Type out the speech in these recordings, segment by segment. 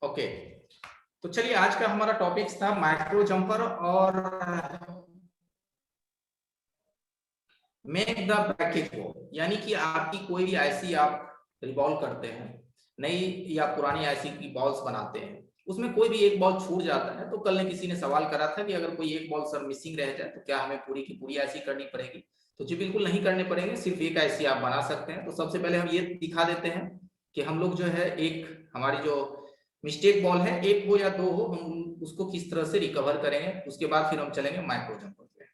Okay, तो चलिए आज का हमारा टॉपिक था माइक्रो जंपर और मेक द ब्रैकेट हो, यानी कि आपकी कोई भी आईसी आप रिवॉल्व करते हैं, नई या पुरानी आईसी की बॉल्स बनाते हैं, उसमें कोई भी एक बॉल छूट जाता है। तो कल ने किसी ने सवाल करा था कि अगर कोई एक बॉल सर मिसिंग रह जाए तो क्या हमें पूरी की पूरी आईसी करनी पड़ेगी? तो जी बिल्कुल नहीं करने पड़ेंगे, सिर्फ एक आईसी आप बना सकते हैं। तो सबसे पहले हम ये दिखा देते हैं कि हम लोग जो है एक हमारी जो मिस्टेक बॉल है, एक हो या दो हो, हम उसको किस तरह से रिकवर करेंगे। उसके बाद फिर हम चलेंगे माइक्रो जंपर पे।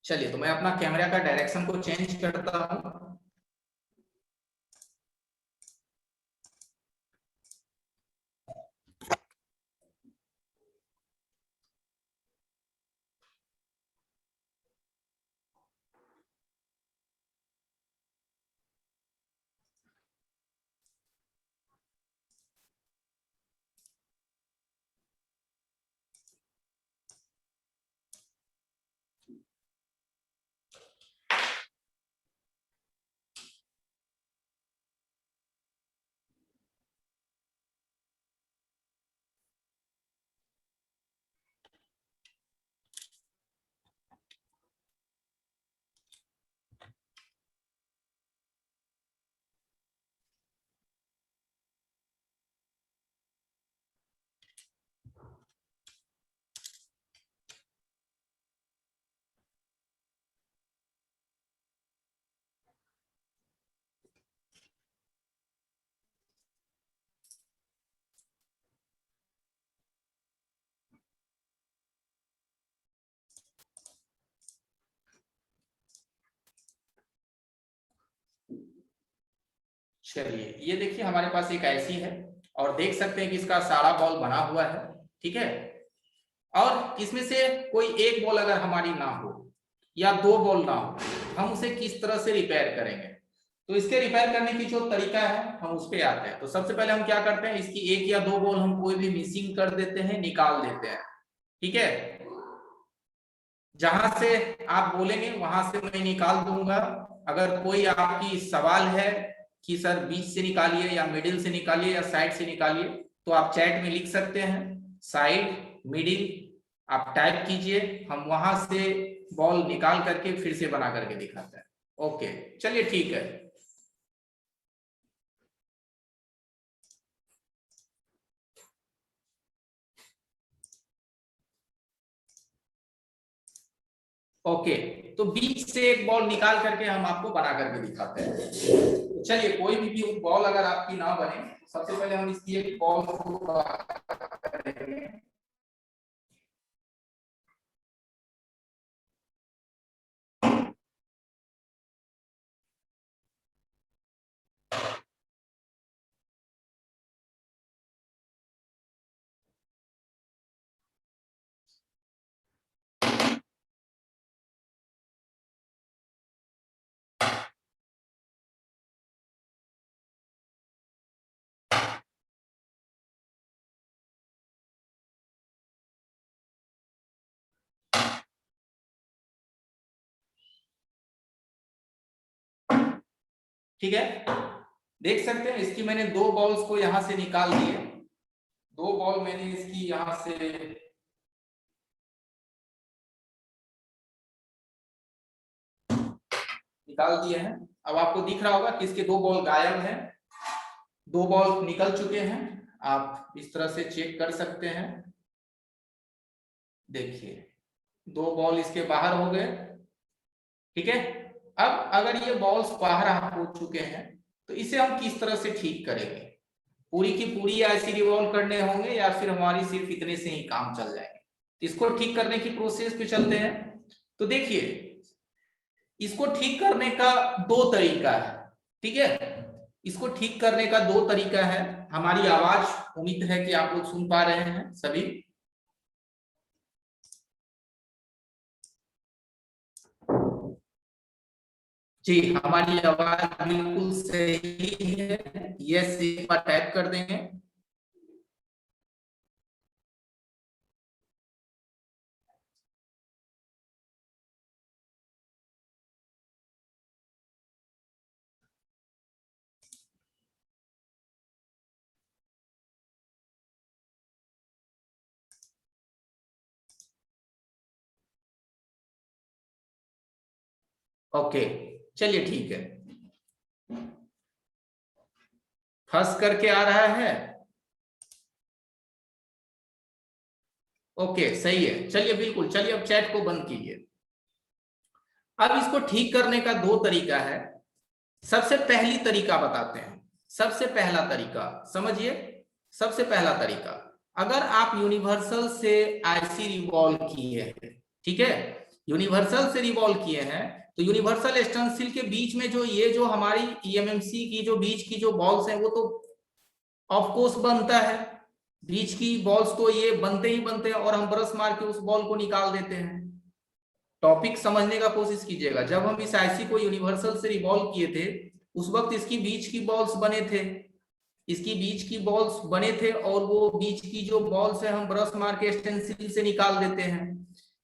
चलिए, तो मैं अपना कैमरा का डायरेक्शन को चेंज करता हूं। चलिए, ये देखिए हमारे पास एक आईसी है और देख सकते हैं कि इसका सारा बॉल बना हुआ है। ठीक है, और इसमें से कोई एक बॉल अगर हमारी ना हो या दो बॉल ना हो, हम उसे किस तरह से रिपेयर करेंगे? तो इसके रिपेयर करने की जो तरीका है हम उस पे आते हैं। तो सबसे पहले हम क्या करते हैं, इसकी एक या दो बॉल हम कोई भी मिसिंग कर देते हैं, निकाल देते हैं। ठीक है, जहां से आप बोलेंगे वहां से मैं निकाल दूंगा। अगर कोई आपकी सवाल है कि सर बीच से निकालिए या मिडिल से निकालिए या साइड से निकालिए, तो आप चैट में लिख सकते हैं साइड मिडिल, आप टाइप कीजिए, हम वहां से बॉल निकाल करके फिर से बना करके दिखाते हैं। ओके, चलिए ठीक है। ओके, तो बीच से एक बॉल निकाल करके हम आपको बना करके दिखाते हैं। तो चलिए, कोई भी बॉल अगर आपकी ना बने, सबसे पहले हम इसकी एक बॉल को करेंगे। ठीक है, देख सकते हैं इसकी मैंने दो बॉल्स को यहां से निकाल दिए। दो बॉल मैंने इसकी यहां से निकाल दिए हैं। अब आपको दिख रहा होगा कि इसके दो बॉल गायब हैं, दो बॉल निकल चुके हैं। आप इस तरह से चेक कर सकते हैं। देखिए, दो बॉल इसके बाहर हो गए। ठीक है, अब अगर ये बॉल्स बाहर हो चुके हैं तो इसे हम किस तरह से ठीक करेंगे? पूरी की पूरी ऐसी रिवॉल्व करने होंगे या फिर हमारी सिर्फ इतने से ही काम चल जाएंगे? इसको ठीक करने की प्रोसेस पे चलते हैं। तो देखिए, इसको ठीक करने का दो तरीका है। ठीक है, इसको ठीक करने का दो तरीका है। हमारी आवाज उम्मीद है कि आप लोग सुन पा रहे हैं सभी। जी, हमारी आवाज बिल्कुल सही है। यस, एक बार टाइप कर देंगे। ओके, चलिए ठीक है, फंस करके आ रहा है। ओके सही है, चलिए बिल्कुल, चलिए अब चैट को बंद कीजिए। अब इसको ठीक करने का दो तरीका है। सबसे पहली तरीका बताते हैं, सबसे पहला तरीका समझिए। सबसे पहला तरीका, अगर आप यूनिवर्सल से आईसी रिवॉल्व किए हैं, ठीक है, यूनिवर्सल से रिवॉल्व किए हैं, तो यूनिवर्सल स्टेंसिल के बीच में जो ये जो हमारी ईएमएमसी की जो बीच की जो बॉल्स हैं वो तो ऑफ कोर्स बनता है, बीच की बॉल्स तो ये बनते ही बनते हैं, और हम ब्रश मार के उस बॉल को निकाल देते हैं। टॉपिक समझने का कोशिश कीजिएगा, जब हम इस आईसी को यूनिवर्सल से रिवॉल्व किए थे उस वक्त इसकी बीच की बॉल्स बने थे, इसकी बीच की बॉल्स बने थे, और वो बीच की जो बॉल्स है हम ब्रश मार के स्टेंसिल से निकाल देते हैं।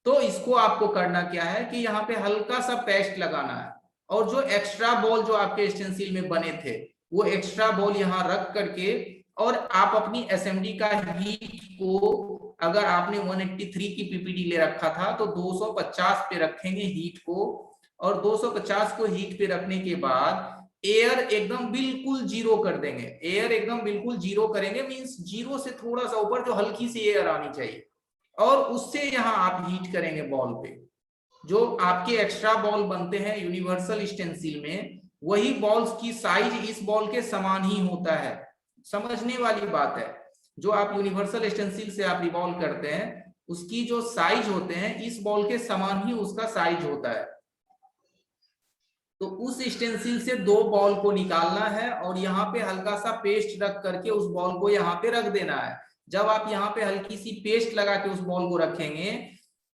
तो इसको आपको करना क्या है कि यहाँ पे हल्का सा पेस्ट लगाना है, और जो एक्स्ट्रा बॉल जो आपके स्टेंसिल में बने थे वो एक्स्ट्रा बॉल यहाँ रख करके, और आप अपनी एसएमडी का हीट को, अगर आपने 183 की पीपीडी ले रखा था तो 250 पे रखेंगे हीट को, और 250 को हीट पे रखने के बाद एयर एकदम बिल्कुल जीरो कर देंगे। एयर एकदम बिल्कुल जीरो करेंगे मींस जीरो से थोड़ा सा ऊपर जो हल्की सी एयर आनी चाहिए, और उससे यहां आप हीट करेंगे बॉल पे। जो आपके एक्स्ट्रा बॉल बनते हैं यूनिवर्सल स्टेंसिल में, वही बॉल्स की साइज इस बॉल के समान ही होता है। समझने वाली बात है, जो आप यूनिवर्सल स्टेंसिल से आप रिवॉल्व करते हैं उसकी जो साइज होते हैं इस बॉल के समान ही उसका साइज होता है। तो उस स्टेंसिल से दो बॉल को निकालना है, और यहाँ पे हल्का सा पेस्ट रख करके उस बॉल को यहाँ पे रख देना है। जब आप यहाँ पे हल्की सी पेस्ट लगा के उस बॉल को रखेंगे,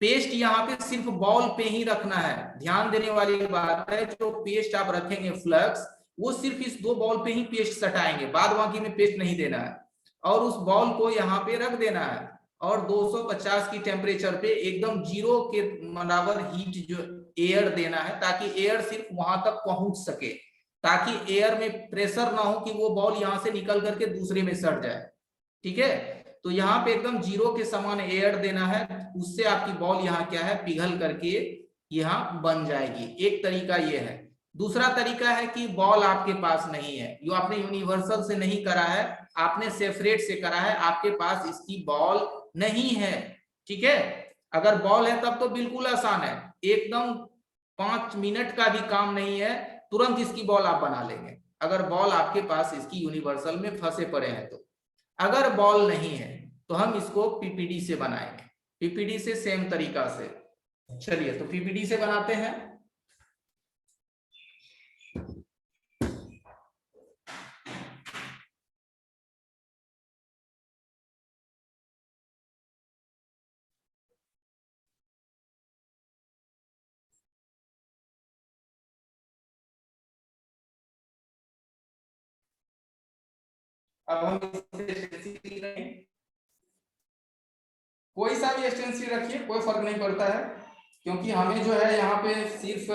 पेस्ट यहाँ पे सिर्फ बॉल पे ही रखना है, ध्यान देने वाली बात है। जो पेस्ट आप रखेंगे फ्लक्स, वो सिर्फ इस दो बॉल पे ही पेस्ट सटाएंगे, बाद बाकी में पेस्ट नहीं देना है, और उस बॉल को यहाँ पे रख देना है, और 250 की टेम्परेचर पे एकदम जीरो के बराबर हीट जो एयर देना है, ताकि एयर सिर्फ वहां तक पहुंच सके, ताकि एयर में प्रेशर ना हो कि वो बॉल यहां से निकल करके दूसरे में सट जाए। ठीक है, तो यहाँ पे एकदम जीरो के समान एयर देना है, उससे आपकी बॉल यहाँ क्या है पिघल करके यहाँ बन जाएगी। एक तरीका ये है। दूसरा तरीका है कि बॉल आपके पास नहीं है, जो आपने यूनिवर्सल से नहीं करा है, आपने सेपरेट से करा है, आपके पास इसकी बॉल नहीं है। ठीक है, अगर बॉल है तब तो बिल्कुल आसान है, एकदम 5 मिनट का भी काम नहीं है, तुरंत इसकी बॉल आप बना लेंगे, अगर बॉल आपके पास इसकी यूनिवर्सल में फंसे पड़े हैं तो। अगर बॉल नहीं है तो हम इसको पीपीडी से बनाएंगे, पीपीडी से सेम तरीका से। चलिए तो पीपीडी से बनाते हैं। अब हम कोई सा भी एक्सटेंसिव रखिए, कोई फर्क नहीं पड़ता है, क्योंकि हमें जो है यहाँ पे सिर्फ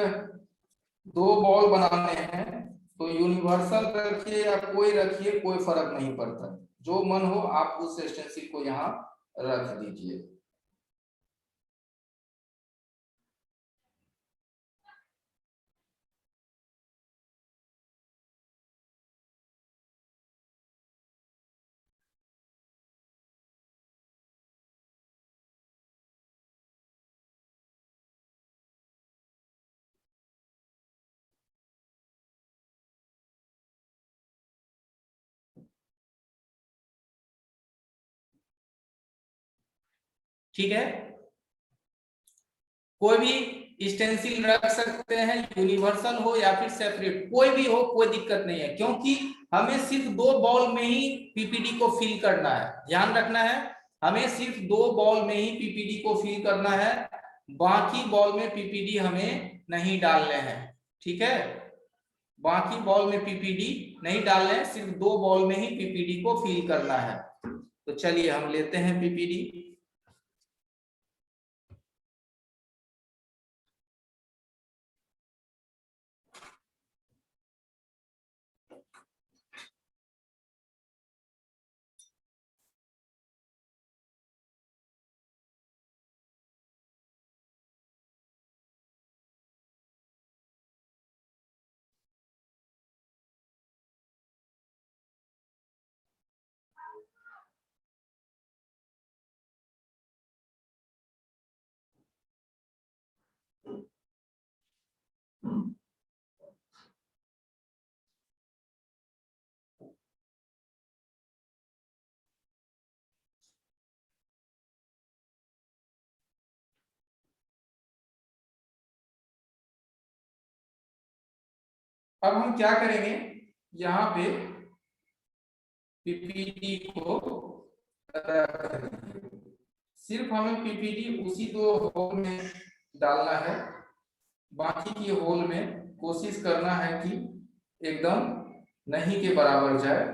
दो बॉल बनाने हैं, तो यूनिवर्सल रखिए या कोई रखिए कोई फर्क नहीं पड़ता, जो मन हो आप उस एक्सटेंसिव को यहाँ रख दीजिए। ठीक है, कोई भी स्टेंसिल रख सकते हैं, यूनिवर्सल हो या फिर सेपरेट, कोई भी हो कोई दिक्कत नहीं है, क्योंकि हमें सिर्फ दो बॉल में ही पीपीडी को फिल करना है। ध्यान रखना है, हमें सिर्फ दो बॉल में ही पीपीडी को फिल करना है, बाकी बॉल में पीपीडी हमें नहीं डालने हैं। ठीक है, बाकी बॉल में पीपीडी नहीं डालने हैं, सिर्फ दो बॉल में ही पीपीडी को फिल करना है। तो चलिए हम लेते हैं पीपीडी। अब हम क्या करेंगे, यहाँ पे पीपीटी को रख देंगे। सिर्फ हमें पीपीटी उसी दो होल में डालना है, बाकी की होल में कोशिश करना है कि एकदम नहीं के बराबर जाए।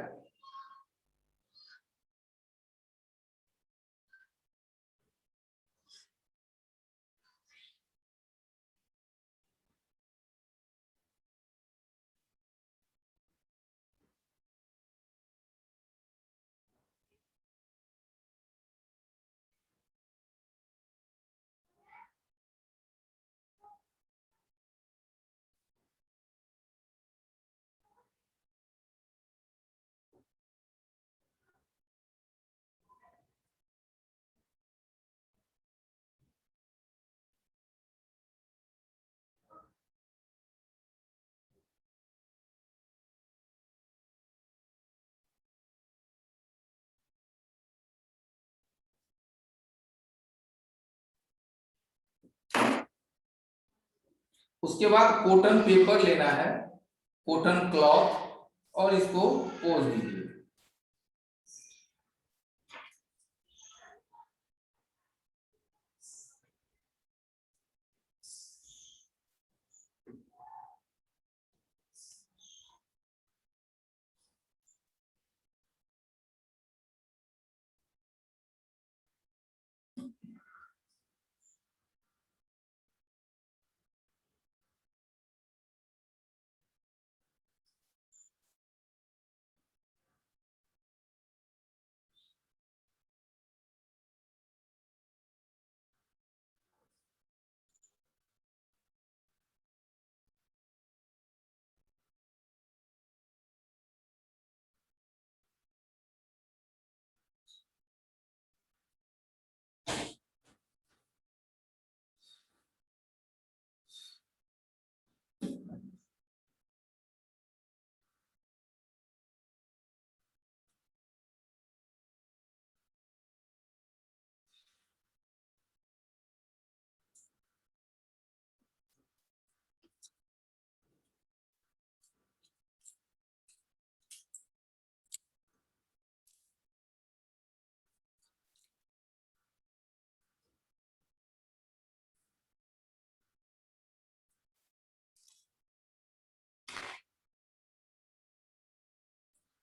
उसके बाद कॉटन पेपर लेना है, कॉटन क्लॉथ, और इसको पोंछ दीजिए।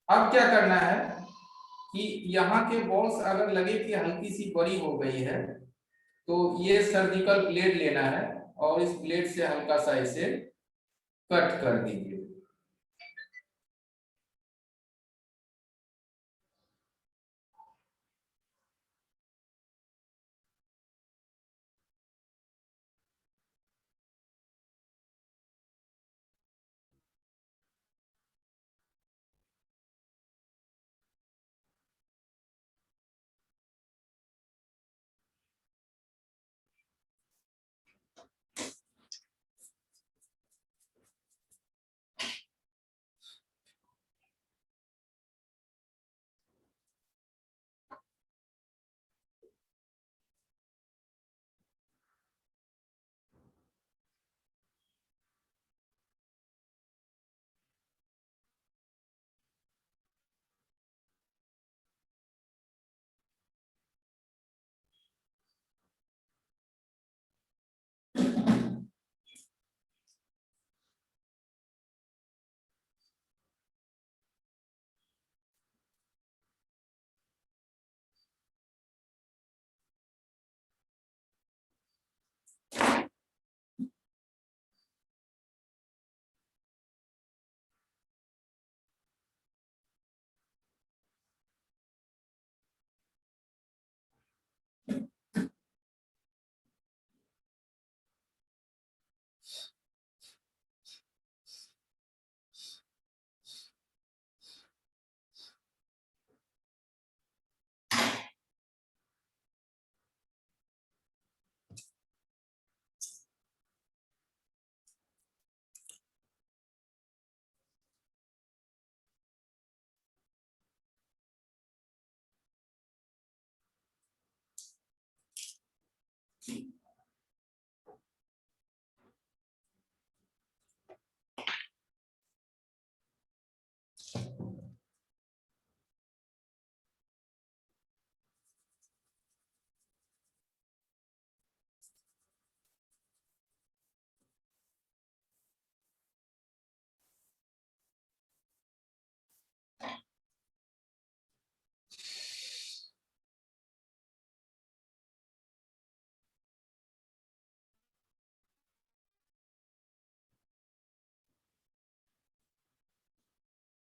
अब क्या करना है कि यहाँ के बॉल्स अगर लगे कि हल्की सी बड़ी हो गई है, तो ये सर्जिकल ब्लेड लेना है और इस ब्लेड से हल्का सा इसे कट कर दीजिए।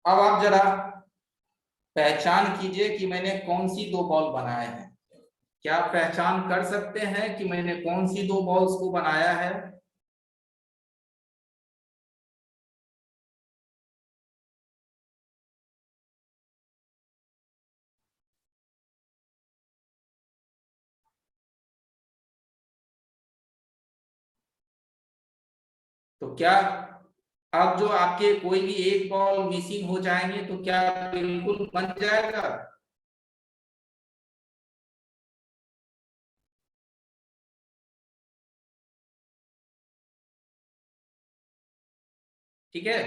अब आप जरा पहचान कीजिए कि मैंने कौन सी दो बॉल बनाए हैं। क्या आप पहचान कर सकते हैं कि मैंने कौन सी दो बॉल्स को बनाया है? तो क्या अब जो आपके कोई भी एक बॉल मिसिंग हो जाएंगे तो क्या बिल्कुल बन जाएगा? ठीक है,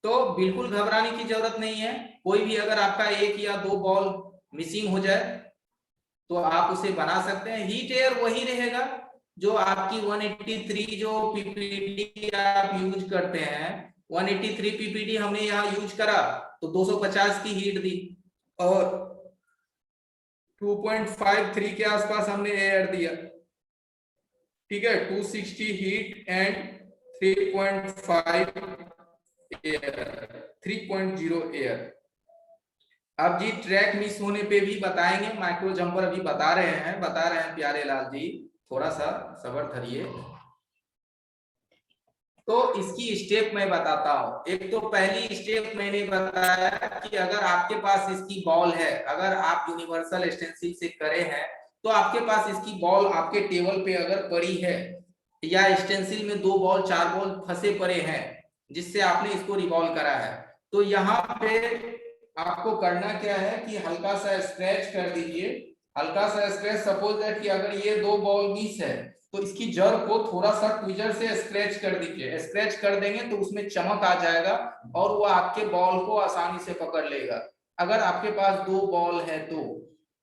तो बिल्कुल घबराने की जरूरत नहीं है। कोई भी अगर आपका एक या दो बॉल मिसिंग हो जाए तो आप उसे बना सकते हैं। हीट एयर वही रहेगा जो आपकी 183 जो पीपीडी आप यूज करते हैं। 183 पीपीडी हमने यहाँ यूज करा तो 250 की हीट दी, और 2.53 के आसपास हमने एयर दिया। ठीक है, 260 हीट एंड 3.5 एयर, 3.0 एयर। अब जी ट्रैक मिस होने पे भी बताएंगे, माइक्रो जंपर अभी बता रहे हैं प्यारे लाल जी, थोड़ा सा सब्र धरिए। तो इसकी स्टेप मैं बताता हूँ। एक तो पहली स्टेप मैंने बताया कि अगर आपके पास इसकी बॉल है, अगर आप यूनिवर्सल स्टेंसिल से करे हैं तो आपके पास इसकी बॉल आपके टेबल पे अगर पड़ी है, या स्टेंसिल में दो बॉल चार बॉल फंसे पड़े हैं जिससे आपने इसको रिवॉल्व करा है, तो यहाँ पे आपको करना क्या है कि हल्का सा स्क्रैच कर दीजिए। हल्का सा स्क्रैच, सपोज दैट कि अगर ये दो बॉल मिस है तो इसकी जड़ को थोड़ा सा ट्विजर से स्क्रैच कर दीजिए। स्क्रैच कर देंगे तो उसमें चमक आ जाएगा और वो आपके बॉल को आसानी से पकड़ लेगा, अगर आपके पास दो बॉल है तो।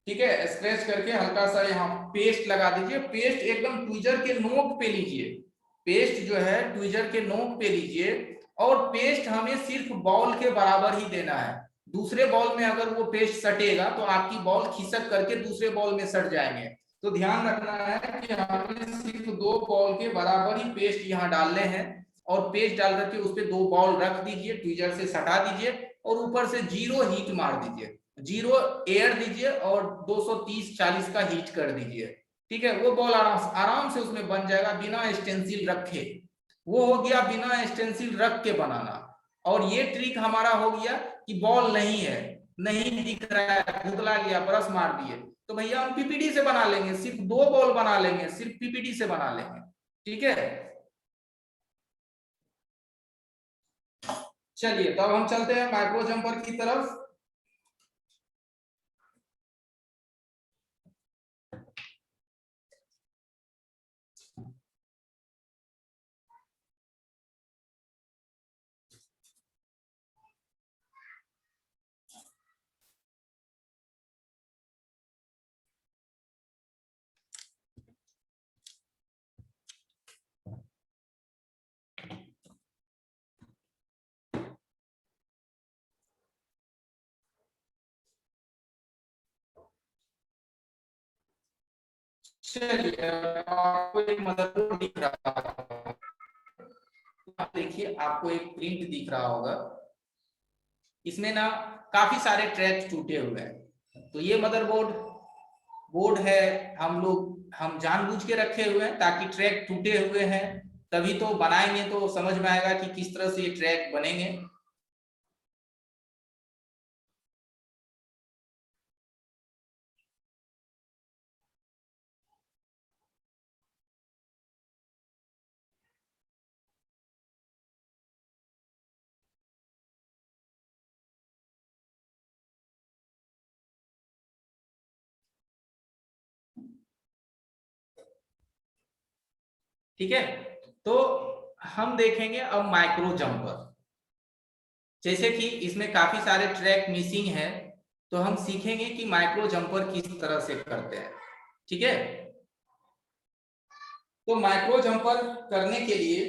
ठीक है, स्क्रैच करके हल्का सा यहाँ पेस्ट लगा दीजिए। पेस्ट एकदम ट्विजर के नोक पे लीजिए, पेस्ट जो है ट्विजर के नोक पे लीजिए, और पेस्ट हमें सिर्फ बॉल के बराबर ही देना है। दूसरे बॉल में अगर वो पेस्ट सटेगा तो आपकी बॉल खिसक करके दूसरे बॉल में सट जाएंगे। तो ध्यान रखना है कि हमें सिर्फ दो बॉल के बराबर ही पेस्ट यहाँ डालने हैं, और पेस्ट डाल करके उस पर दो बॉल रख दीजिए, ट्विजर से सटा दीजिए, और ऊपर से 0 हीट मार दीजिए, 0 एयर दीजिए, और 230-40 का हीट कर दीजिए। ठीक है, वो बॉल आराम से उसमें बन जाएगा बिना स्टेंसिल रखे। वो हो गया बिना स्टेंसिल रख के बनाना। और ये ट्रिक हमारा हो गया कि बॉल नहीं है, नहीं दिख रहा है, भुतला गया, ब्रश मार दिए, तो भैया हम पीपीडी से बना लेंगे, सिर्फ दो बॉल बना लेंगे, सिर्फ पीपीडी से बना लेंगे। ठीक है, चलिए तब हम चलते हैं माइक्रो जंपर की तरफ। चलिए, आपको एक मदरबोर्ड दिख रहा होगा, आप देखिए आपको एक प्रिंट दिख रहा होगा। इसमें ना काफी सारे ट्रैक टूटे हुए हैं। तो ये मदरबोर्ड बोर्ड है, हम जानबूझ के रखे हुए हैं ताकि ट्रैक टूटे हुए हैं, तभी तो बनाएंगे तो समझ में आएगा कि किस तरह से ये ट्रैक बनेंगे। ठीक है, तो हम देखेंगे अब माइक्रो जंपर। जैसे कि इसमें काफी सारे ट्रैक मिसिंग है, तो हम सीखेंगे कि माइक्रो जंपर किस तरह से करते हैं। ठीक है, तो माइक्रो जंपर करने के लिए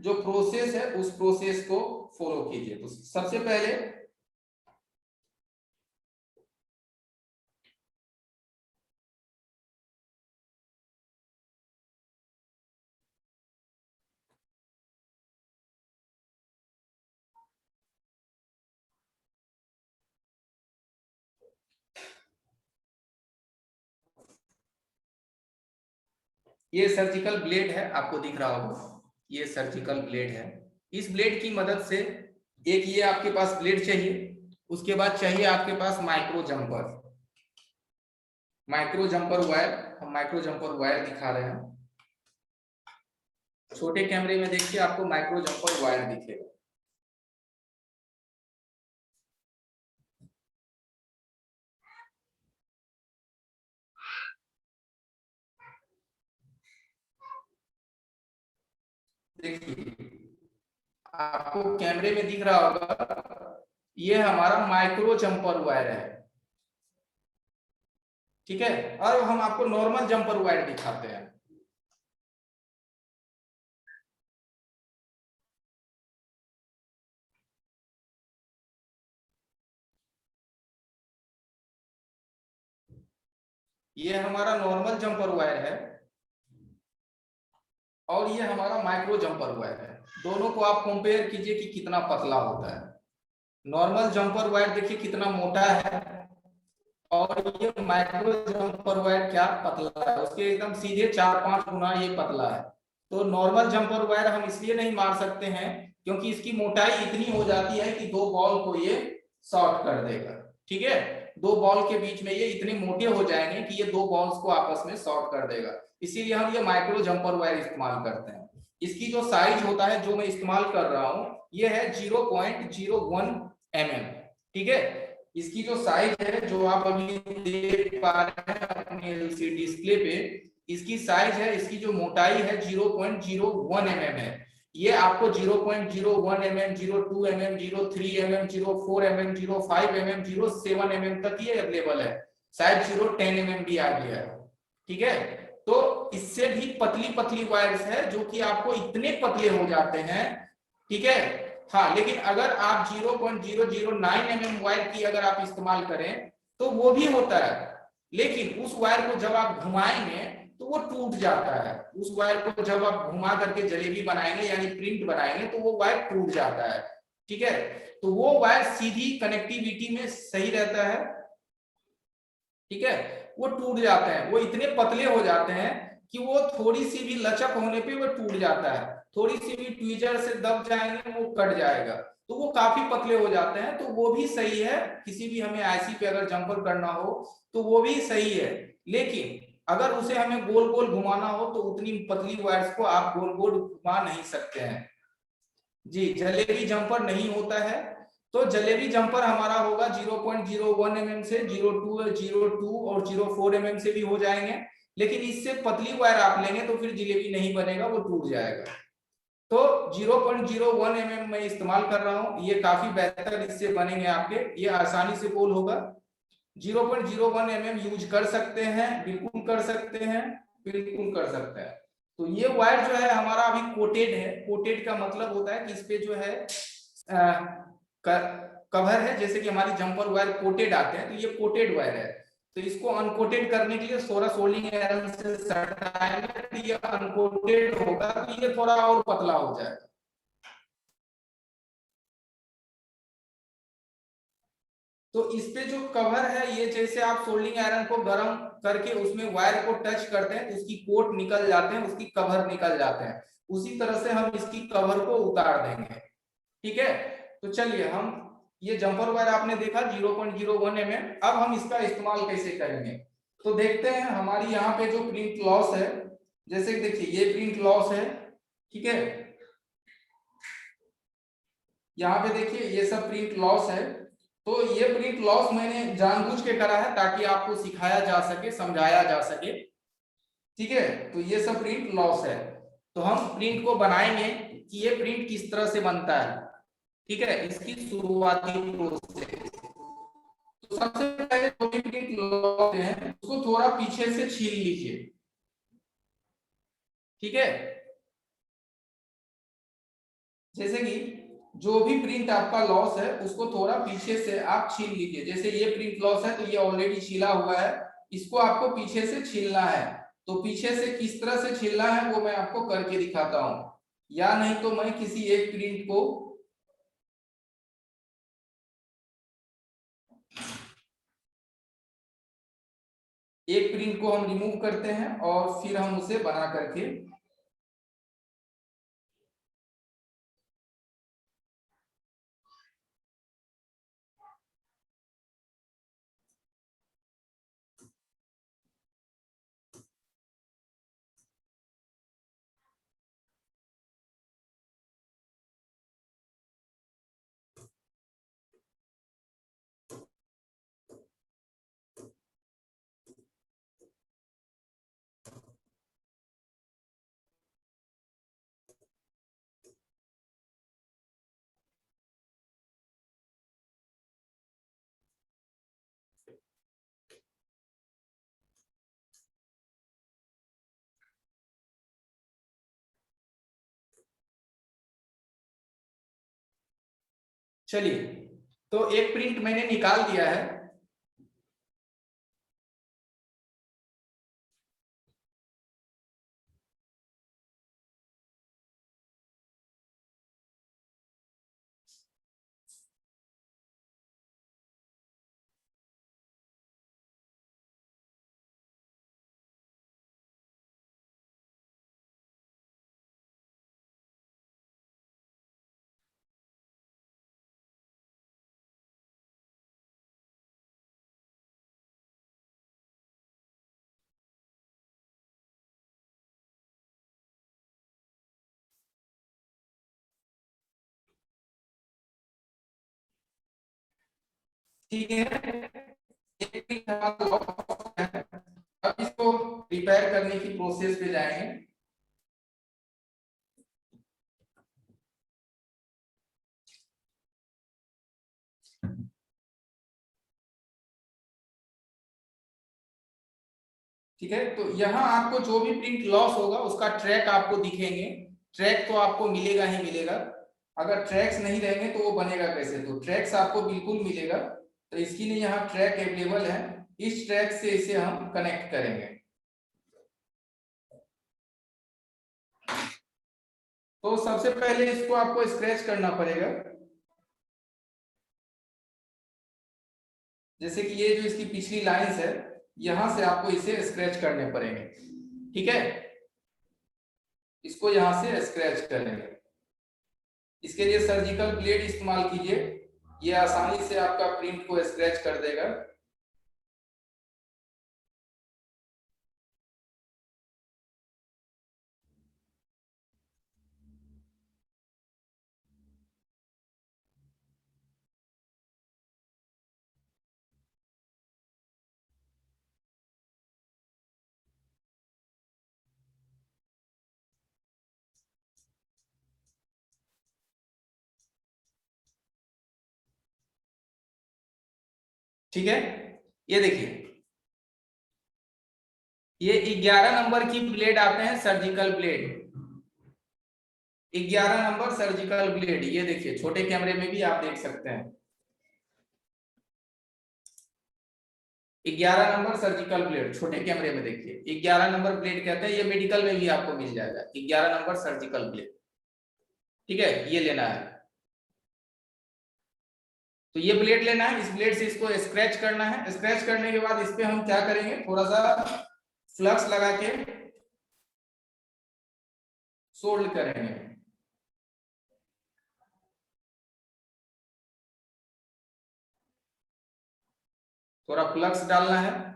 जो प्रोसेस है उस प्रोसेस को फॉलो कीजिए। तो सबसे पहले ये सर्जिकल ब्लेड है, आपको दिख रहा होगा, ये सर्जिकल ब्लेड है। इस ब्लेड की मदद से एक ये आपके पास ब्लेड चाहिए, उसके बाद चाहिए आपके पास micro jumper. Micro jumper wire, हम माइक्रो जंपर वायर दिखा रहे हैं। छोटे कैमरे में देखिए, आपको माइक्रो जंपर वायर दिखेगा। देखिए आपको कैमरे में दिख रहा होगा, ये हमारा माइक्रो जंपर वायर है, ठीक है। और हम आपको नॉर्मल जंपर वायर दिखाते हैं। ये हमारा नॉर्मल जंपर वायर है और ये हमारा माइक्रो जंपर वायर है। दोनों को आप कंपेयर कीजिए कि कितना पतला होता है। नॉर्मल जंपर वायर देखिए कितना मोटा है और ये माइक्रो जंपर वायर क्या पतला है, उसके एकदम सीधे 4-5 गुना ये पतला है। तो नॉर्मल जंपर वायर हम इसलिए नहीं मार सकते हैं क्योंकि इसकी मोटाई इतनी हो जाती है कि 2 बॉल को ये शॉर्ट कर देगा, ठीक है। 2 बॉल के बीच में ये इतने मोटे हो जाएंगे कि ये 2 बॉल्स को आपस में शॉर्ट कर देगा, इसीलिए हम ये माइक्रो जंपर वायर इस्तेमाल करते हैं। इसकी जो साइज होता है, जो मैं इस्तेमाल कर रहा हूं, ये है 0.01 mm, ठीक है। इसकी जो साइज है, जो आप अभी देख पा रहे हैं अपने एलसीडी डिस्प्ले पे, इसकी साइज है, इसकी जो मोटाई है 0.01 mm है। ये आपको 0.01 mm, 02 mm, 03 mm, 04 mm, 05 mm, 07 mm तक ये अवेलेबल है। शायद 010 mm भी आ गया है, ठीक है। तो इससे भी पतली पतली वायर्स है जो कि आपको इतने पतले हो जाते हैं, ठीक है। हाँ, लेकिन अगर आप 0.009 mm वायर की अगर आप इस्तेमाल करें तो वो भी होता है, लेकिन उस वायर को जब आप घुमाएंगे तो वो टूट जाता है। उस वायर को जब आप घुमा करके जलेबी बनाएंगे यानी प्रिंट बनाएंगे तो वो वायर टूट जाता है, ठीक है। तो वो वायर सीधी कनेक्टिविटी में सही रहता है, ठीक है। वो टूट जाते हैं, वो इतने पतले हो जाते हैं कि वो थोड़ी सी भी लचक होने पे वो टूट जाता है, थोड़ी सी भी ट्वीजर से दब जाएंगे वो कट जाएगा। तो वो काफी पतले हो जाते हैं, तो वो भी सही है। किसी भी हमें आईसी पे अगर जंपर करना हो तो वो भी सही है, लेकिन अगर उसे हमें गोल गोल घुमाना हो तो उतनी पतली वायर्स को आप गोल गोल घुमा नहीं सकते हैं। जी, जलेबी जंपर नहीं होता है। तो जलेबी जंपर हमारा होगा 0.01 mm से 02 और 04 mm से भी हो जाएंगे, लेकिन इससे पतली वायर आप लेंगे तो फिर जलेबी नहीं बनेगा, वो टूट जाएगा। तो 0.01 mm मैं इस्तेमाल कर रहा हूँ, ये काफी बेहतर इससे बनेंगे आपके, ये आसानी से गोल होगा। 0.01 mm यूज कर सकते हैं, बिल्कुल कर सकते हैं, बिल्कुल कर सकते हैं। तो ये वायर जो है हमारा अभी कोटेड है। कोटेड का मतलब होता है कि इस पे जो है कवर है, जैसे कि हमारी जंपर वायर कोटेड आते हैं तो ये कोटेड वायर है। तो इसको अनकोटेड करने के लिए सोरा सोल्डिंग आयरन से सटाएंगे तो ये अनकोटेड होगा, तो ये थोड़ा और पतला हो जाएगा। तो इस पे जो कवर है, ये जैसे आप सोल्डिंग आयरन को गर्म करके उसमें वायर को टच करते हैं तो उसकी कोट निकल जाते हैं, उसकी कवर निकल जाते हैं, उसी तरह से हम इसकी कवर को उतार देंगे, ठीक है। तो चलिए, हम ये जंपर वायर आपने देखा 0.01 mm, अब हम इसका इस्तेमाल कैसे करेंगे तो देखते हैं। हमारी यहाँ पे जो प्रिंट लॉस है, जैसे देखिए ये प्रिंट लॉस है, ठीक है। यहाँ पे देखिए ये सब प्रिंट लॉस है। तो ये प्रिंट लॉस मैंने जानबूझ के करा है ताकि आपको सिखाया जा सके, समझाया जा सके, ठीक है। तो ये सब प्रिंट लॉस है। तो हम प्रिंट को बनाएंगे कि ये प्रिंट किस तरह से बनता है, ठीक है। इसकी शुरुआती प्रोसेस, तो सबसे पहले जो भी प्रिंट लॉस है उसको थोड़ा पीछे से छील लीजिए, ठीक है। जैसे कि जो भी प्रिंट आपका लॉस है उसको थोड़ा पीछे से आप छील लीजिए। जैसे ये प्रिंट लॉस है तो ये ऑलरेडी छीला हुआ है, इसको आपको पीछे से छीलना है। तो पीछे से किस तरह से छीलना है वो मैं आपको करके दिखाता हूं, या नहीं तो मैं किसी एक प्रिंट को एक प्रिंट को हम रिमूव करते हैं और फिर हम उसे बना करके चलिए, तो एक प्रिंट मैंने निकाल दिया है। ठीक है, एक प्रिंट हमारा लॉक हो गया है। अब इसको रिपेयर करने की प्रोसेस पे जाएंगे। ठीक है, तो यहाँ आपको जो भी प्रिंट लॉस होगा उसका ट्रैक आपको दिखेंगे। ट्रैक तो आपको मिलेगा ही मिलेगा। अगर ट्रैक्स नहीं रहेंगे तो वो बनेगा कैसे? तो ट्रैक्स आपको बिल्कुल मिलेगा। तो इसके लिए यहाँ ट्रैक अवेलेबल है। इस ट्रैक से इसे हम कनेक्ट करेंगे। तो सबसे पहले इसको आपको स्क्रैच करना पड़ेगा। जैसे कि ये जो इसकी पिछली लाइंस है, यहां से आपको इसे स्क्रैच करने पड़ेंगे। ठीक है, इसको यहां से स्क्रैच करेंगे। इसके लिए सर्जिकल ब्लेड इस्तेमाल कीजिए, ये आसानी से आपका प्रिंट को स्क्रैच कर देगा। ठीक है, ये देखिए, ये 11 नंबर की ब्लेड आते हैं, surgical blade. 11 number surgical blade, ये देखिए छोटे कैमरे में भी आप देख सकते हैं। 11 नंबर सर्जिकल ब्लेड छोटे कैमरे में देखिए, 11 नंबर ब्लेड कहते हैं। ये मेडिकल में भी आपको मिल जाएगा, 11 नंबर सर्जिकल ब्लेड। ठीक है, ये लेना है। तो ये ब्लेड लेना है, इस ब्लेड से इसको स्क्रैच करना है। स्क्रैच करने के बाद इस पे हम क्या करेंगे, थोड़ा सा फ्लक्स लगा के सोल्ड करेंगे। थोड़ा फ्लक्स डालना है।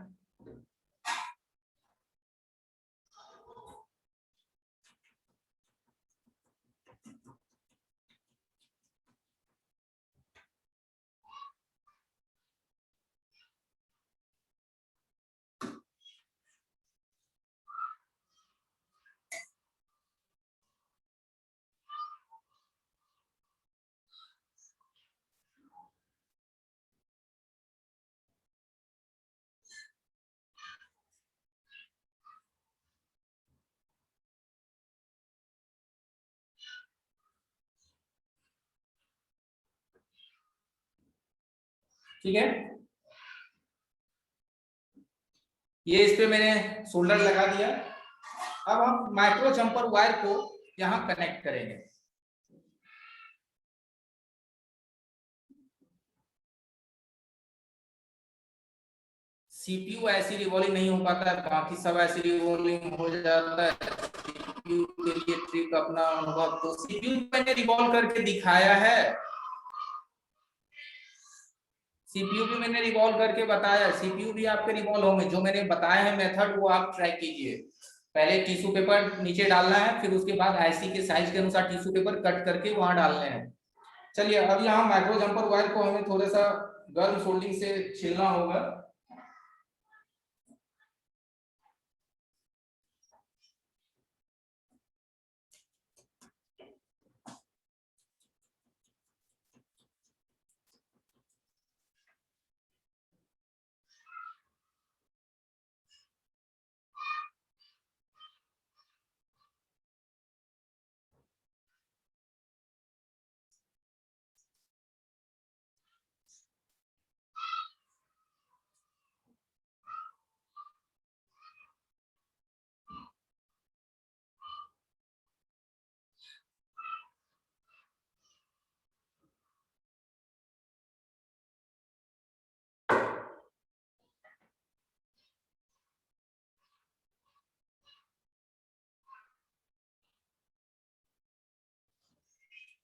ठीक है, ये इस पे मैंने सोल्डर लगा दिया। अब हम माइक्रो जंपर वायर को यहाँ कनेक्ट करेंगे। सीपीयू ऐसी रिवॉल्विंग नहीं हो पाता है, बाकी सब ऐसी रिवॉल्विंग हो जाता है। सीपीयू के लिए ट्रिक अपना अनुभव, तो सीपीयू मैंने रिवॉल्व करके दिखाया है, सीपीयू भी मैंने रिवॉल्व करके बताया, सीपीयू भी आपके रिवॉल्व होंगे। जो मैंने बताया है मेथड वो आप ट्राई कीजिए। पहले टिश्यू पेपर नीचे डालना है, फिर उसके बाद आईसी के साइज के अनुसार टिश्यू पेपर कट करके वहां डालने हैं। चलिए अब यहाँ माइक्रो जंपर वायर को हमें थोड़ा सा गर्म सोल्डिंग से छीलना होगा।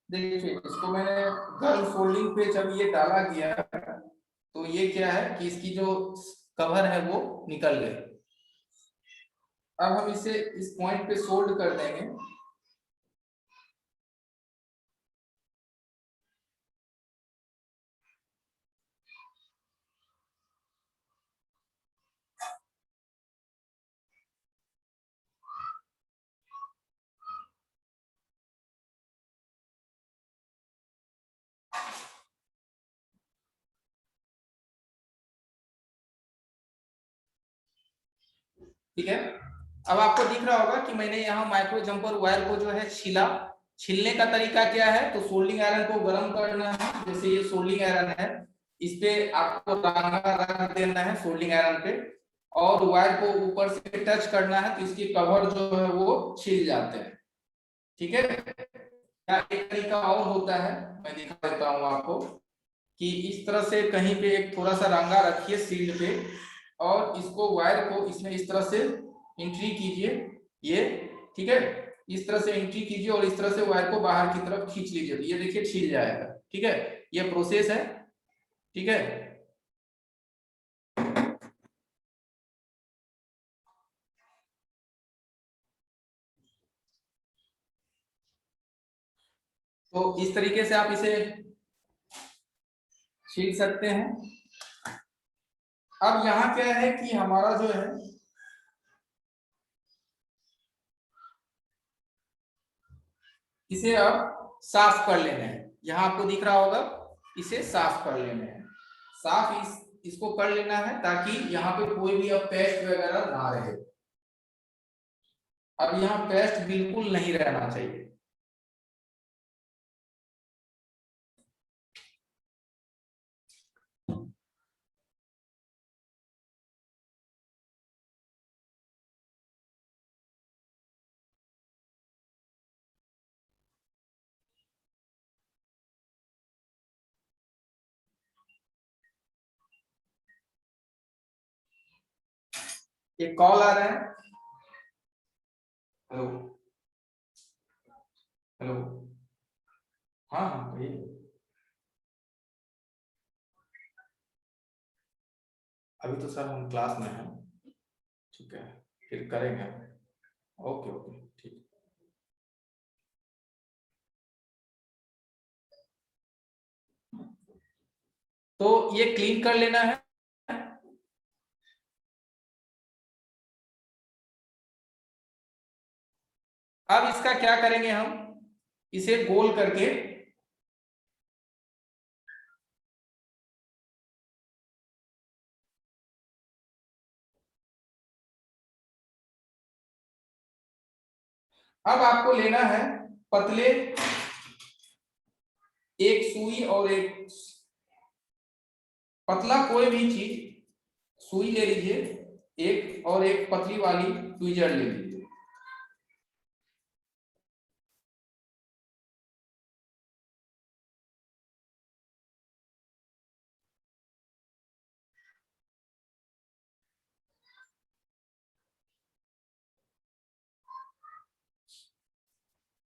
देखिए इसको मैंने गर्म सोल्डिंग पे जब ये डाला गया तो ये क्या है कि इसकी जो कवर है वो निकल गई। अब हम इसे इस पॉइंट पे सोल्ड कर देंगे। ठीक है, अब आपको दिख रहा होगा कि मैंने यहाँ माइक्रो जंपर वायर को जो है छीला। छीलने का तरीका क्या है, तो सोल्डिंग आयरन को गर्म करना है, जैसे ये सोल्डिंग आयरन है, इस पे आपको रांगा रख देना है सोल्डिंग आयरन पे, और वायर को ऊपर से टच करना है, तो इसकी कवर जो है वो छिल जाते हैं। ठीक है, या एक तरीका और होता है, मैं दिखा देता हूँ आपको, कि इस तरह से कहीं पे एक थोड़ा सा रंगा रखिए सील्ड पे, और इसको वायर को इसमें इस तरह से एंट्री कीजिए, ये ठीक है, इस तरह से एंट्री कीजिए और इस तरह से वायर को बाहर की तरफ खींच लीजिए, तो ये देखिए छिल जाएगा। ठीक है, ये प्रोसेस है। ठीक है, तो इस तरीके से आप इसे छील सकते हैं। अब यहाँ क्या है कि हमारा जो है इसे अब साफ कर लेना है। यहाँ आपको दिख रहा होगा, इसे साफ कर लेना है। साफ इसको कर लेना है ताकि यहाँ पे कोई भी अब पेस्ट वगैरह ना रहे। अब यहाँ पेस्ट बिल्कुल नहीं रहना चाहिए। एक कॉल आ रहा है। हेलो, हेलो, हाँ हाँ कहिए। अभी तो सर हम क्लास में हैं। ठीक है, फिर करेंगे हम। ओके ओके ठीक। तो ये क्लीन कर लेना है। अब इसका क्या करेंगे हम, इसे गोल करके अब आपको लेना है पतले एक सुई और एक पतला कोई भी चीज, सुई ले लीजिए एक, और एक पतली वाली ट्वीजर ले लीजिए।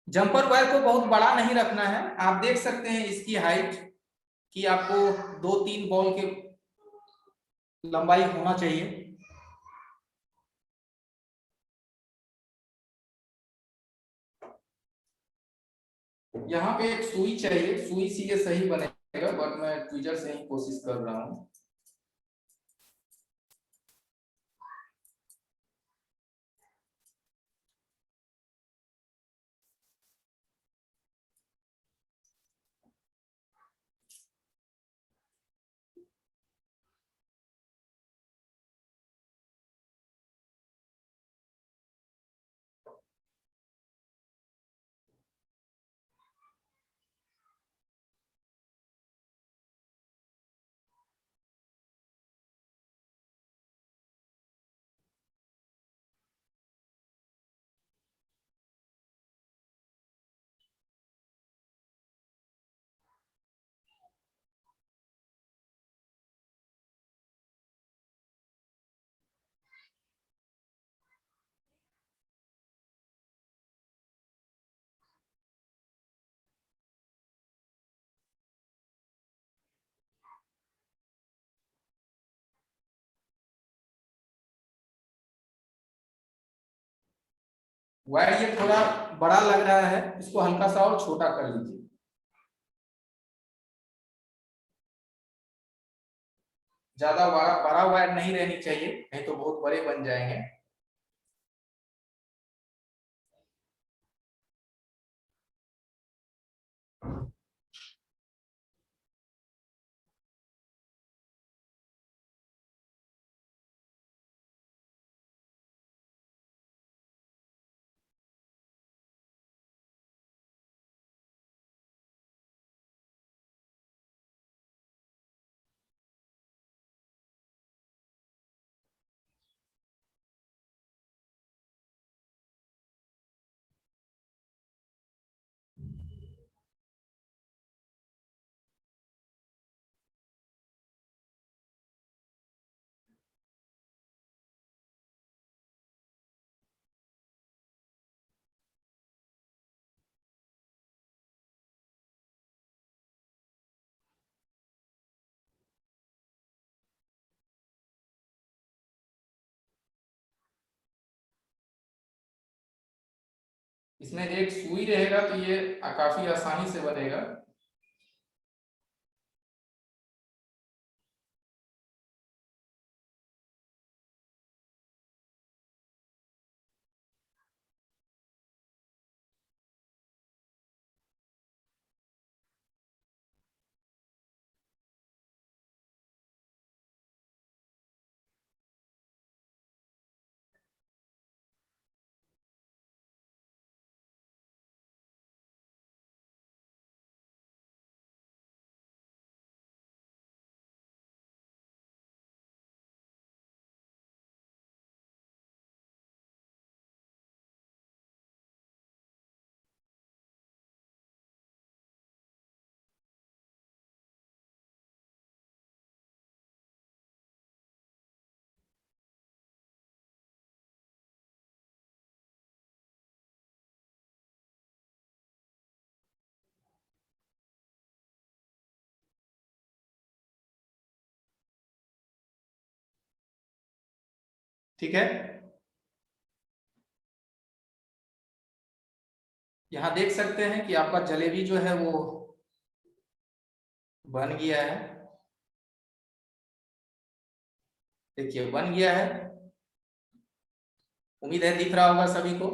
जंपर वायर को बहुत बड़ा नहीं रखना है, आप देख सकते हैं इसकी हाइट कि आपको 2-3 बॉल के लंबाई होना चाहिए। यहाँ पे एक सुई चाहिए, सुई से ये सही बनेगा, बट मैं ट्विजर से ही कोशिश कर रहा हूँ। वायर ये थोड़ा बड़ा लग रहा है, इसको हल्का सा और छोटा कर लीजिए। ज्यादा बड़ा वायर नहीं रहनी चाहिए, नहीं तो बहुत बड़े बन जाएंगे। इसमें एक सुई रहेगा तो ये काफी आसानी से बनेगा। ठीक है, यहाँ देख सकते हैं कि आपका जलेबी जो है वो बन गया है। देखिए बन गया है, उम्मीद है दिख रहा होगा सभी को।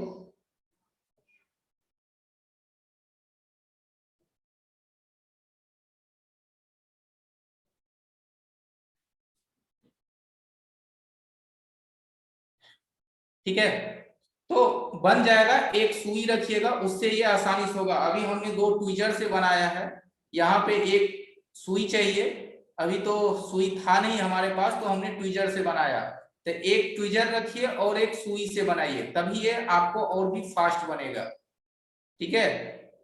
ठीक है, तो बन जाएगा। एक सुई रखिएगा, उससे ये आसानी से होगा। अभी हमने 2 ट्विजर से बनाया है, यहाँ पे एक सुई चाहिए। अभी तो सुई था नहीं हमारे पास, तो हमने ट्विजर से बनाया। तो एक ट्विजर रखिए और एक सुई से बनाइए, तभी ये आपको और भी फास्ट बनेगा। ठीक है,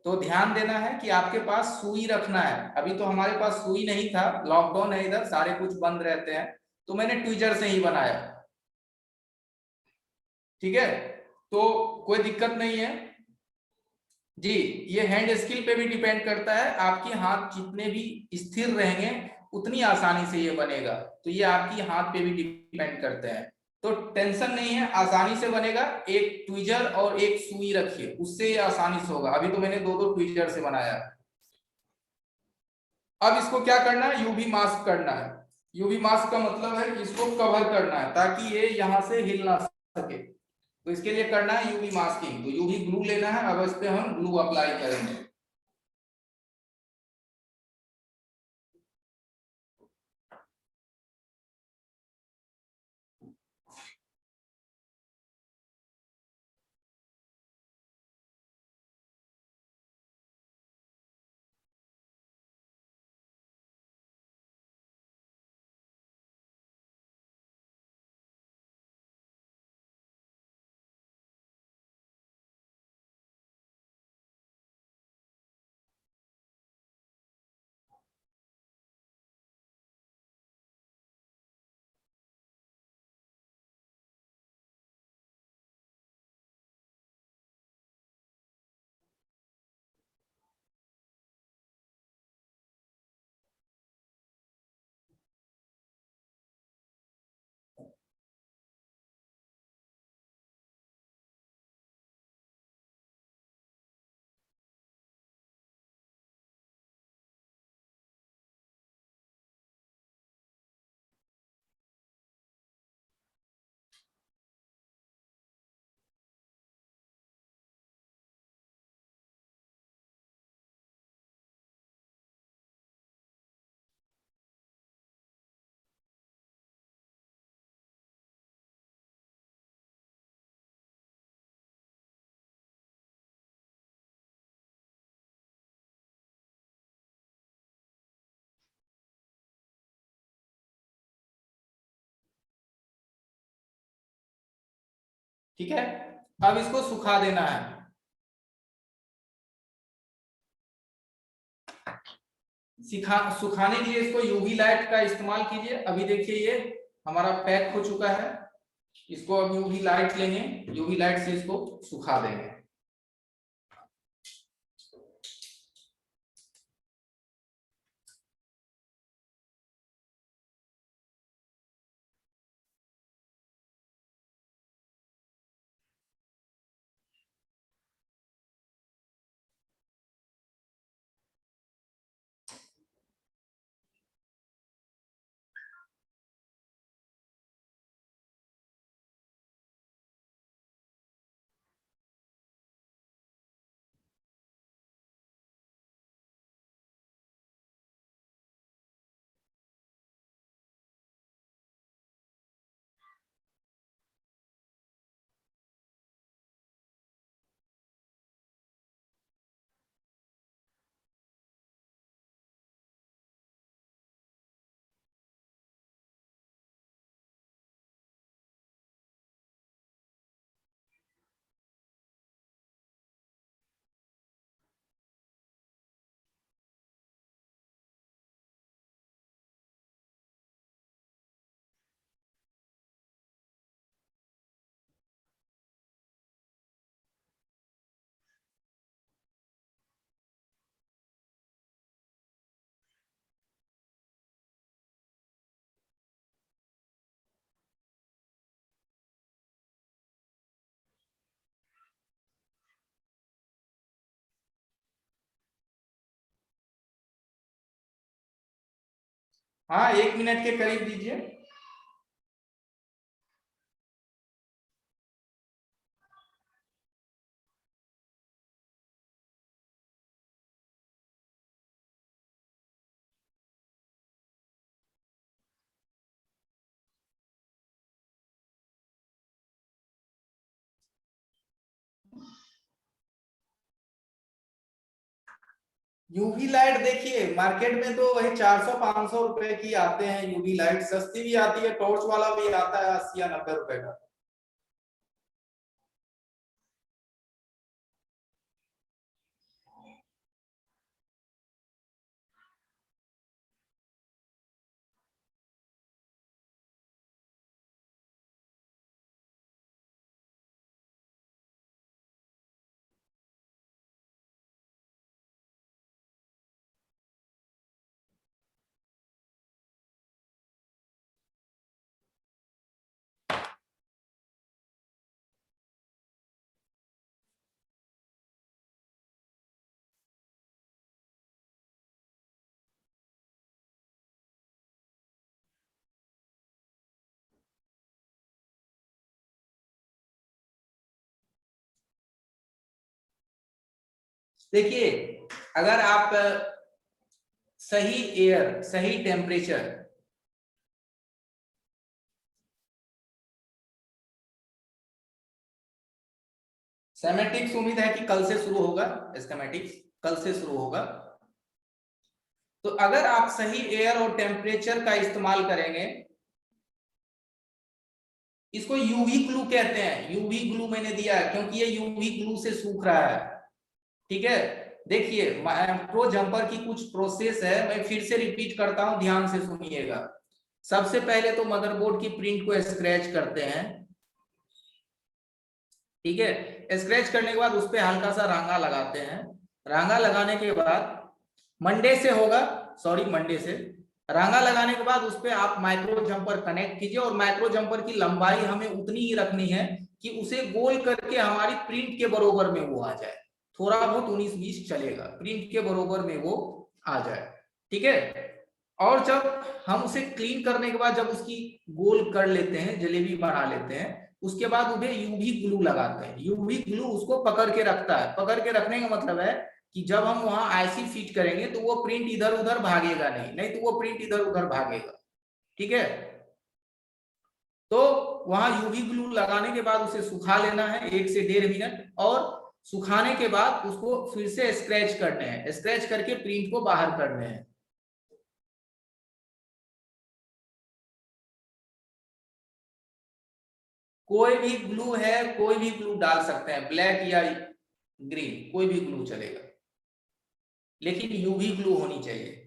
तो ध्यान देना है कि आपके पास सुई रखना है। अभी तो हमारे पास सुई नहीं था, लॉकडाउन है इधर, सारे कुछ बंद रहते हैं, तो मैंने ट्विजर से ही बनाया। ठीक है, तो कोई दिक्कत नहीं है। जी, ये हैंड स्किल पे भी डिपेंड करता है। आपके हाथ जितने भी स्थिर रहेंगे उतनी आसानी से ये बनेगा। तो ये आपकी हाथ पे भी डिपेंड करते हैं। तो टेंशन नहीं है, आसानी से बनेगा। एक ट्विजर और एक सुई रखिए, उससे ये आसानी से होगा। अभी तो मैंने दो दो ट्विजर से बनाया। अब इसको क्या करना है, यूवी मास्क करना है। यूवी मास्क का मतलब है इसको कवर करना है ताकि ये यहां से हिल ना सके। तो इसके लिए करना है यूवी मास्किंग। तो यूवी ग्लू लेना है, अब इस पे हम ग्लू अप्लाई करेंगे। ठीक है, अब इसको सुखा देना है। सुखाने के लिए इसको यूवी लाइट का इस्तेमाल कीजिए। अभी देखिए ये हमारा पैक हो चुका है। इसको अब यूवी लाइट लेंगे, यूवी लाइट से इसको सुखा देंगे। हाँ, 1 मिनट के करीब दीजिए। यूवी लाइट देखिए मार्केट में तो वही 400-500 रुपए की आते हैं। यूवी लाइट सस्ती भी आती है, टॉर्च वाला भी आता है 80 या 90 रुपए का। देखिए, अगर आप सही एयर, सही टेम्परेचर, स्कीमेटिक्स उम्मीद है कि कल से शुरू होगा, स्कीमेटिक्स कल से शुरू होगा। तो अगर आप सही एयर और टेम्परेचर का इस्तेमाल करेंगे, इसको यूवी ग्लू कहते हैं। यूवी ग्लू मैंने दिया है क्योंकि ये यूवी ग्लू से सूख रहा है। ठीक है, देखिए माइक्रो जंपर की कुछ प्रोसेस है, मैं फिर से रिपीट करता हूं, ध्यान से सुनिएगा। सबसे पहले तो मदरबोर्ड की प्रिंट को स्क्रैच करते हैं। ठीक है, स्क्रैच करने के बाद उस पर हल्का सा रांगा लगाते हैं। रांगा लगाने के बाद मंडे से होगा, सॉरी मंडे से रांगा लगाने के बाद उस पर आप माइक्रो जंपर कनेक्ट कीजिए, और माइक्रो जंपर की लंबाई हमें उतनी ही रखनी है कि उसे गोल करके हमारी प्रिंट के बरोबर में वो आ जाए। थोड़ा बहुत 19-20 चलेगा, प्रिंट के बरोबर में वो आ जाए। ठीक है, और जब हम उसे क्लीन करने के बाद जब उसकी गोल कर लेते हैं, जलेबी बना लेते हैं, उसके बाद उन्हें यूवी ग्लू लगाते हैं। यूवी ग्लू उसको पकड़ के रखता है। पकड़ के रखने का मतलब है कि जब हम वहां आईसी फिट करेंगे तो वो प्रिंट इधर उधर भागेगा नहीं, नहीं तो वो प्रिंट इधर उधर भागेगा। ठीक है, तो वहां यूवी ग्लू लगाने के बाद उसे सुखा लेना है 1 से 1.5 मिनट, और सुखाने के बाद उसको फिर से स्क्रैच करने हैं, स्क्रैच करके प्रिंट को बाहर करने हैं। कोई भी ग्लू है, कोई भी ग्लू डाल सकते हैं, ब्लैक या ग्रीन, कोई भी ग्लू चलेगा, लेकिन यूवी ग्लू होनी चाहिए।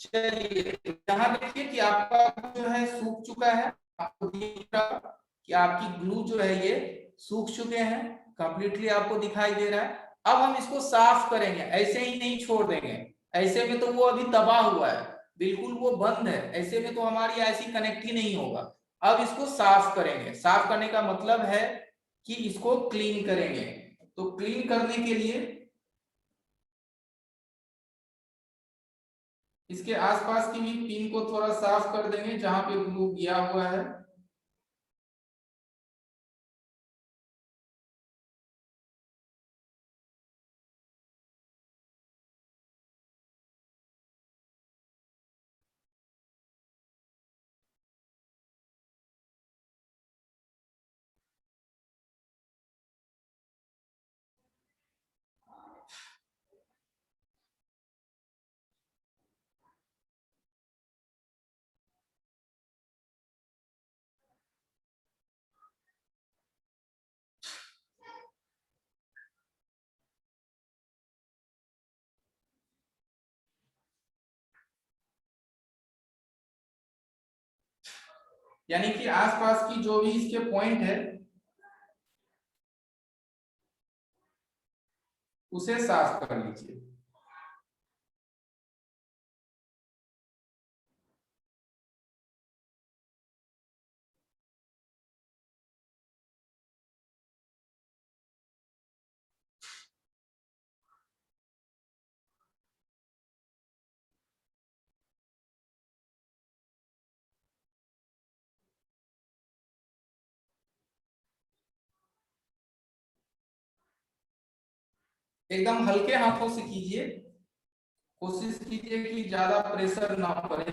चलिए, यहाँ देखिए कि आपका जो है सूख चुका है। आपको दिख रहा कि आपकी ग्लू जो है ये सूख चुके हैं, कंप्लीटली आपको दिखाई दे रहा है। अब हम इसको साफ करेंगे, ऐसे ही नहीं छोड़ देंगे। ऐसे में तो वो अभी दबा हुआ है, बिल्कुल वो बंद है, ऐसे में तो हमारी ऐसी कनेक्ट ही नहीं होगा। अब इसको साफ करेंगे। साफ करने का मतलब है कि इसको क्लीन करेंगे। तो क्लीन करने के लिए इसके आसपास की भी पिन को थोड़ा साफ कर देंगे जहां पे ग्लू गया हुआ है। यानी कि आसपास की जो भी इसके पॉइंट है उसे साफ कर लीजिए। एकदम हल्के हाथों से कीजिए, कोशिश कीजिए कि ज्यादा प्रेशर ना पड़े।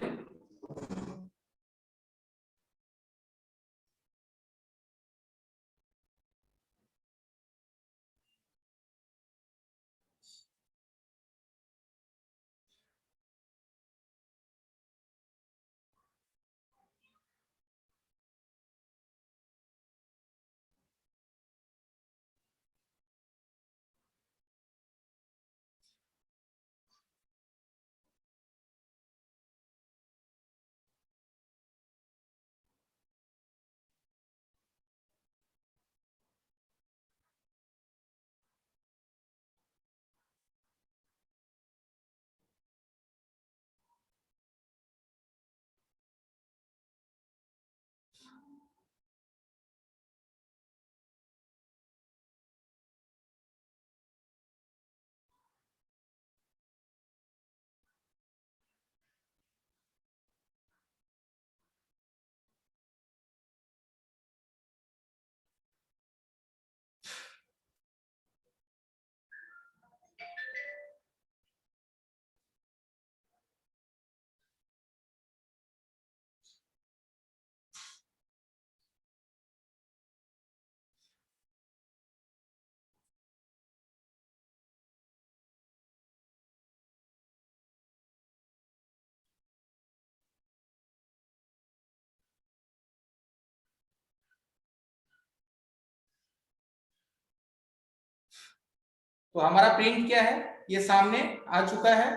तो हमारा प्रिंट क्या है, ये सामने आ चुका है।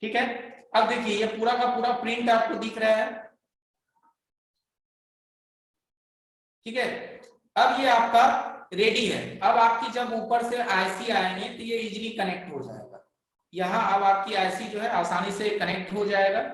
ठीक है, अब देखिए ये पूरा का पूरा प्रिंट आपको दिख रहा है। ठीक है, अब ये आपका रेडी है। अब आपकी जब ऊपर से आईसी आएंगे तो ये इजीली कनेक्ट हो जाएगा। यहाँ अब आपकी आईसी जो है आसानी से कनेक्ट हो जाएगा।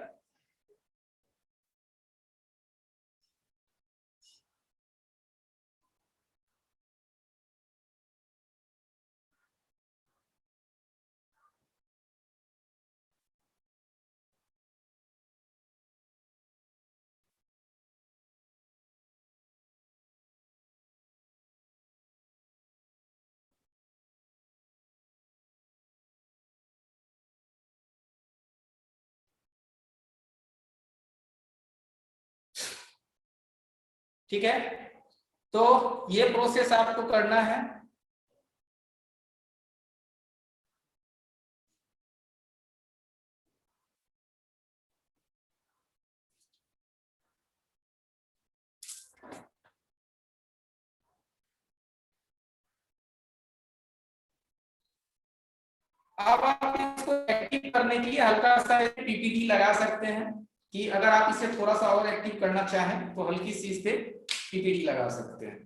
ठीक है, तो ये प्रोसेस आपको करना है। अब आप इसको एक्टिव करने के लिए हल्का सा पीपीटी लगा सकते हैं, कि अगर आप इसे थोड़ा सा और एक्टिव करना चाहें तो हल्की सी इस पे पीपीटी लगा सकते हैं।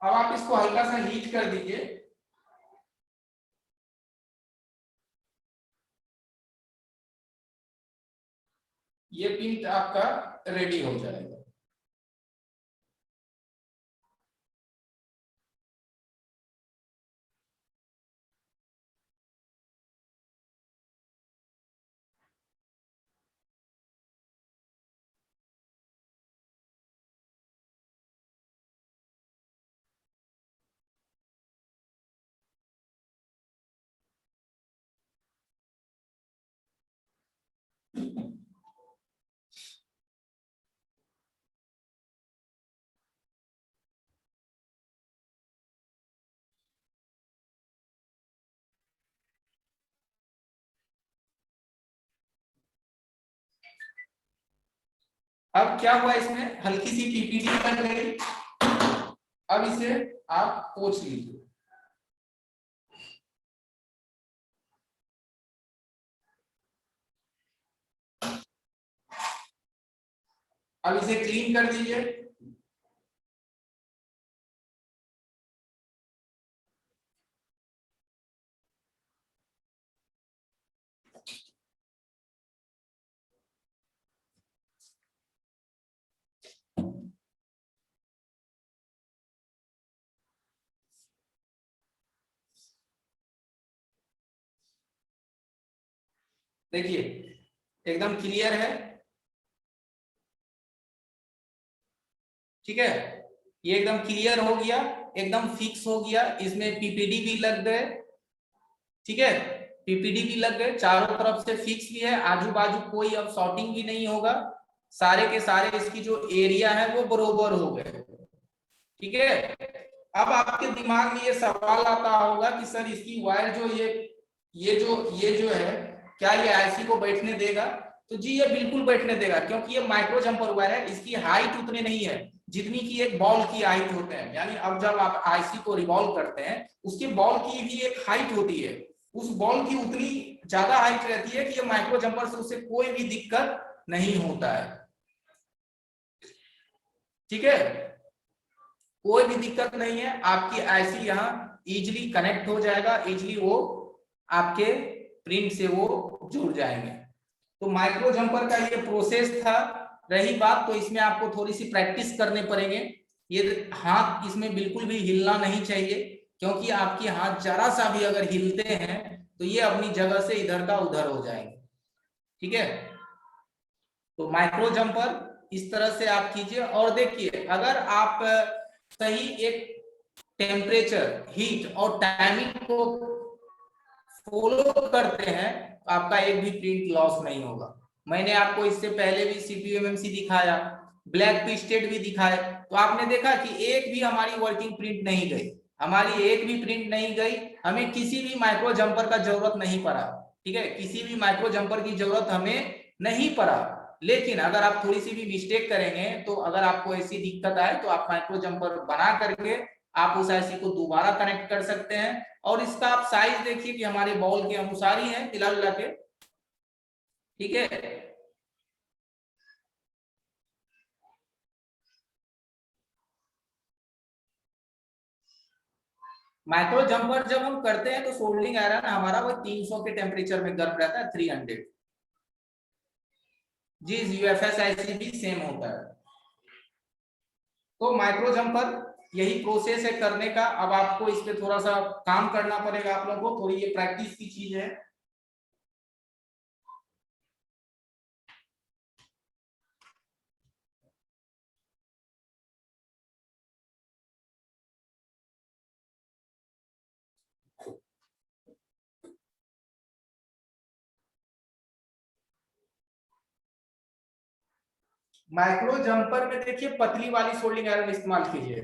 अब आप इसको हल्का सा हीट कर दीजिए। ये प्रिंट आपका रेडी हो जाएगा। अब क्या हुआ, इसमें हल्की सी पीपीटी बन गई। अब इसे आप पोंछ लीजिए। अब इसे क्लीन कर दीजिए। देखिए एकदम क्लियर है, ठीक है, ये एकदम क्लियर हो गया, एकदम फिक्स हो गया, इसमें पीपीडी भी लग गए, ठीक है, पीपीडी भी लग गए, चारों तरफ से फिक्स भी है, आजू बाजू कोई अब शॉर्टिंग भी नहीं होगा, सारे के सारे इसकी जो एरिया है वो बरोबर हो गए, ठीक है। अब आपके दिमाग में ये सवाल आता होगा कि सर इसकी वायर जो ये जो है, क्या ये आईसी को बैठने देगा? तो जी ये बिल्कुल बैठने देगा, क्योंकि ये माइक्रो जंपर वायर है, इसकी हाइट उतनी नहीं है जितनी की एक बॉल की हाइट होते हैं। यानी अब जब आप आईसी को रिवॉल्व करते हैं, उसके बॉल की भी एक हाइट होती है, उस बॉल की उतनी ज्यादा हाइट रहती है कि ये माइक्रो जंपर से उसे कोई भी दिक्कत नहीं होता है, ठीक है, कोई भी दिक्कत नहीं है, आपकी आईसी यहाँ इजिली कनेक्ट हो जाएगा, इजिली वो आपके प्रिंट से वो जुड़ जाएंगे। तो माइक्रो जंपर का ये प्रोसेस था। रही बात, तो इसमें आपको थोड़ी सी प्रैक्टिस करने पड़ेंगे, ये हाथ इसमें बिल्कुल भी हिलना नहीं चाहिए, क्योंकि आपके हाथ जरा सा भी अगर हिलते हैं तो ये अपनी जगह से इधर का उधर हो जाएंगे, ठीक है। तो माइक्रो जंपर इस तरह से आप कीजिए, और देखिए अगर आप सही एक टेम्परेचर, हीट और टाइमिंग को फॉलो करते हैं, आपका एक भी प्रिंट लॉस नहीं होगा। मैंने आपको इससे पहले भी सीपीयू एमएमसी दिखाया, ब्लैक पिस्टेड भी दिखाए, तो आपने देखा कि एक भी हमारी वर्किंग प्रिंट नहीं गई, हमारी एक भी प्रिंट नहीं गई, हमें किसी भी माइक्रो जंपर का जरूरत नहीं पड़ा, ठीक है, किसी भी माइक्रो जंपर की जरूरत हमें नहीं पड़ा। लेकिन अगर आप थोड़ी सी भी मिस्टेक करेंगे, तो अगर आपको ऐसी दिक्कत आए, तो आप माइक्रो जंपर बना करके आप उस आईसी को दोबारा कनेक्ट कर सकते हैं। और इसका आप साइज देखिए कि हमारे बॉल के अनुसार ही है तिला के, ठीक है। माइक्रो जंपर जब हम करते हैं तो सोल्डरिंग आयरन हमारा वो 300 के टेम्परेचर में गर्म रहता है, 300। जी यूएफएस आईसी भी सेम होता है। तो माइक्रो जंपर यही प्रोसेस है करने का। अब आपको इस पे थोड़ा सा काम करना पड़ेगा, आप लोगों को थोड़ी ये प्रैक्टिस की चीज है। माइक्रो जंपर में देखिए पतली वाली सोल्डिंग आयरन इस्तेमाल कीजिए।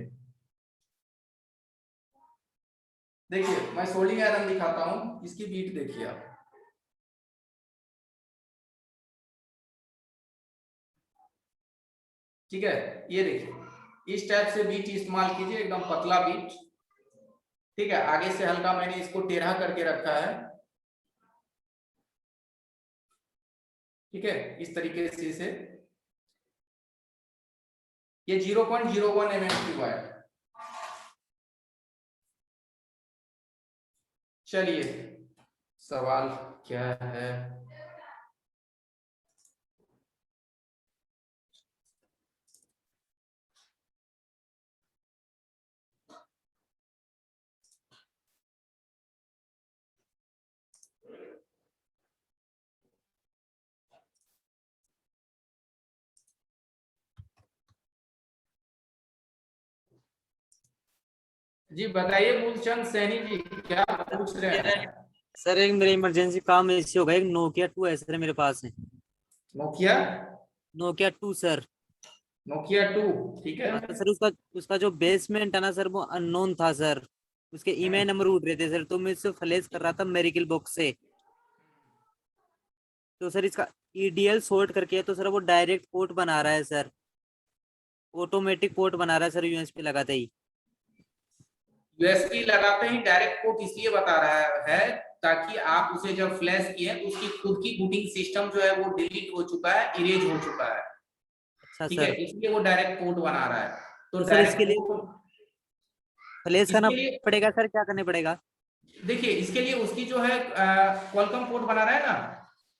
देखिए मैं सोल्डिंग आयरन दिखाता हूं, इसकी बीट देखिए आप, ठीक है, ये देखिए इस टाइप से बीट इस्तेमाल कीजिए, एकदम पतला बीट, ठीक है। आगे से हल्का मैंने इसको टेढ़ा करके रखा है, ठीक है, इस तरीके से ये 0.01 mm की वायर। चलिए सवाल क्या है? जी बताइए मूलचंद सैनी जी, क्या पूछ रहे हैं? सर एक मेरे इमरजेंसी काम ऐसे होगा, एक नोकिया 2 है सर मेरे पास है। Nokia Nokia 2 sir. नोकिया 2, ठीक है। हाँ तो सर उसका उसका जो बेसमेंट है ना सर, वो अननोन था सर। उसके ईमेल नंबर उठ रहे थे सर, तो मैं इससे फ्लैश कर रहा था मेरिकल बॉक्स से। तो सर इसका ईडीएल सॉर्ट करके है, तो सर वो डायरेक्ट पोर्ट बना रहा है सर, ऑटोमेटिक पोर्ट बना रहा है सर यूएसपी लगाते ही। यूएसबी लगाते ही डायरेक्ट पोर्ट इसलिए बता रहा है ताकि आप उसे जब फ्लैश किए तो उसकी खुद की बूटिंग सिस्टम जो है वो डिलीट हो चुका है, इरेज हो चुका है, अच्छा ठीक है, सर। इसलिए वो डायरेक्ट पोर्ट बना रहा है। तो तो सर डायरेक्ट इसके लिए पोर्ट फ्लैश करना इसके लिए, पड़ेगा सर, क्या करने पड़ेगा? देखिए इसके लिए उसकी जो है क्वालकॉम पोर्ट बना रहा है ना,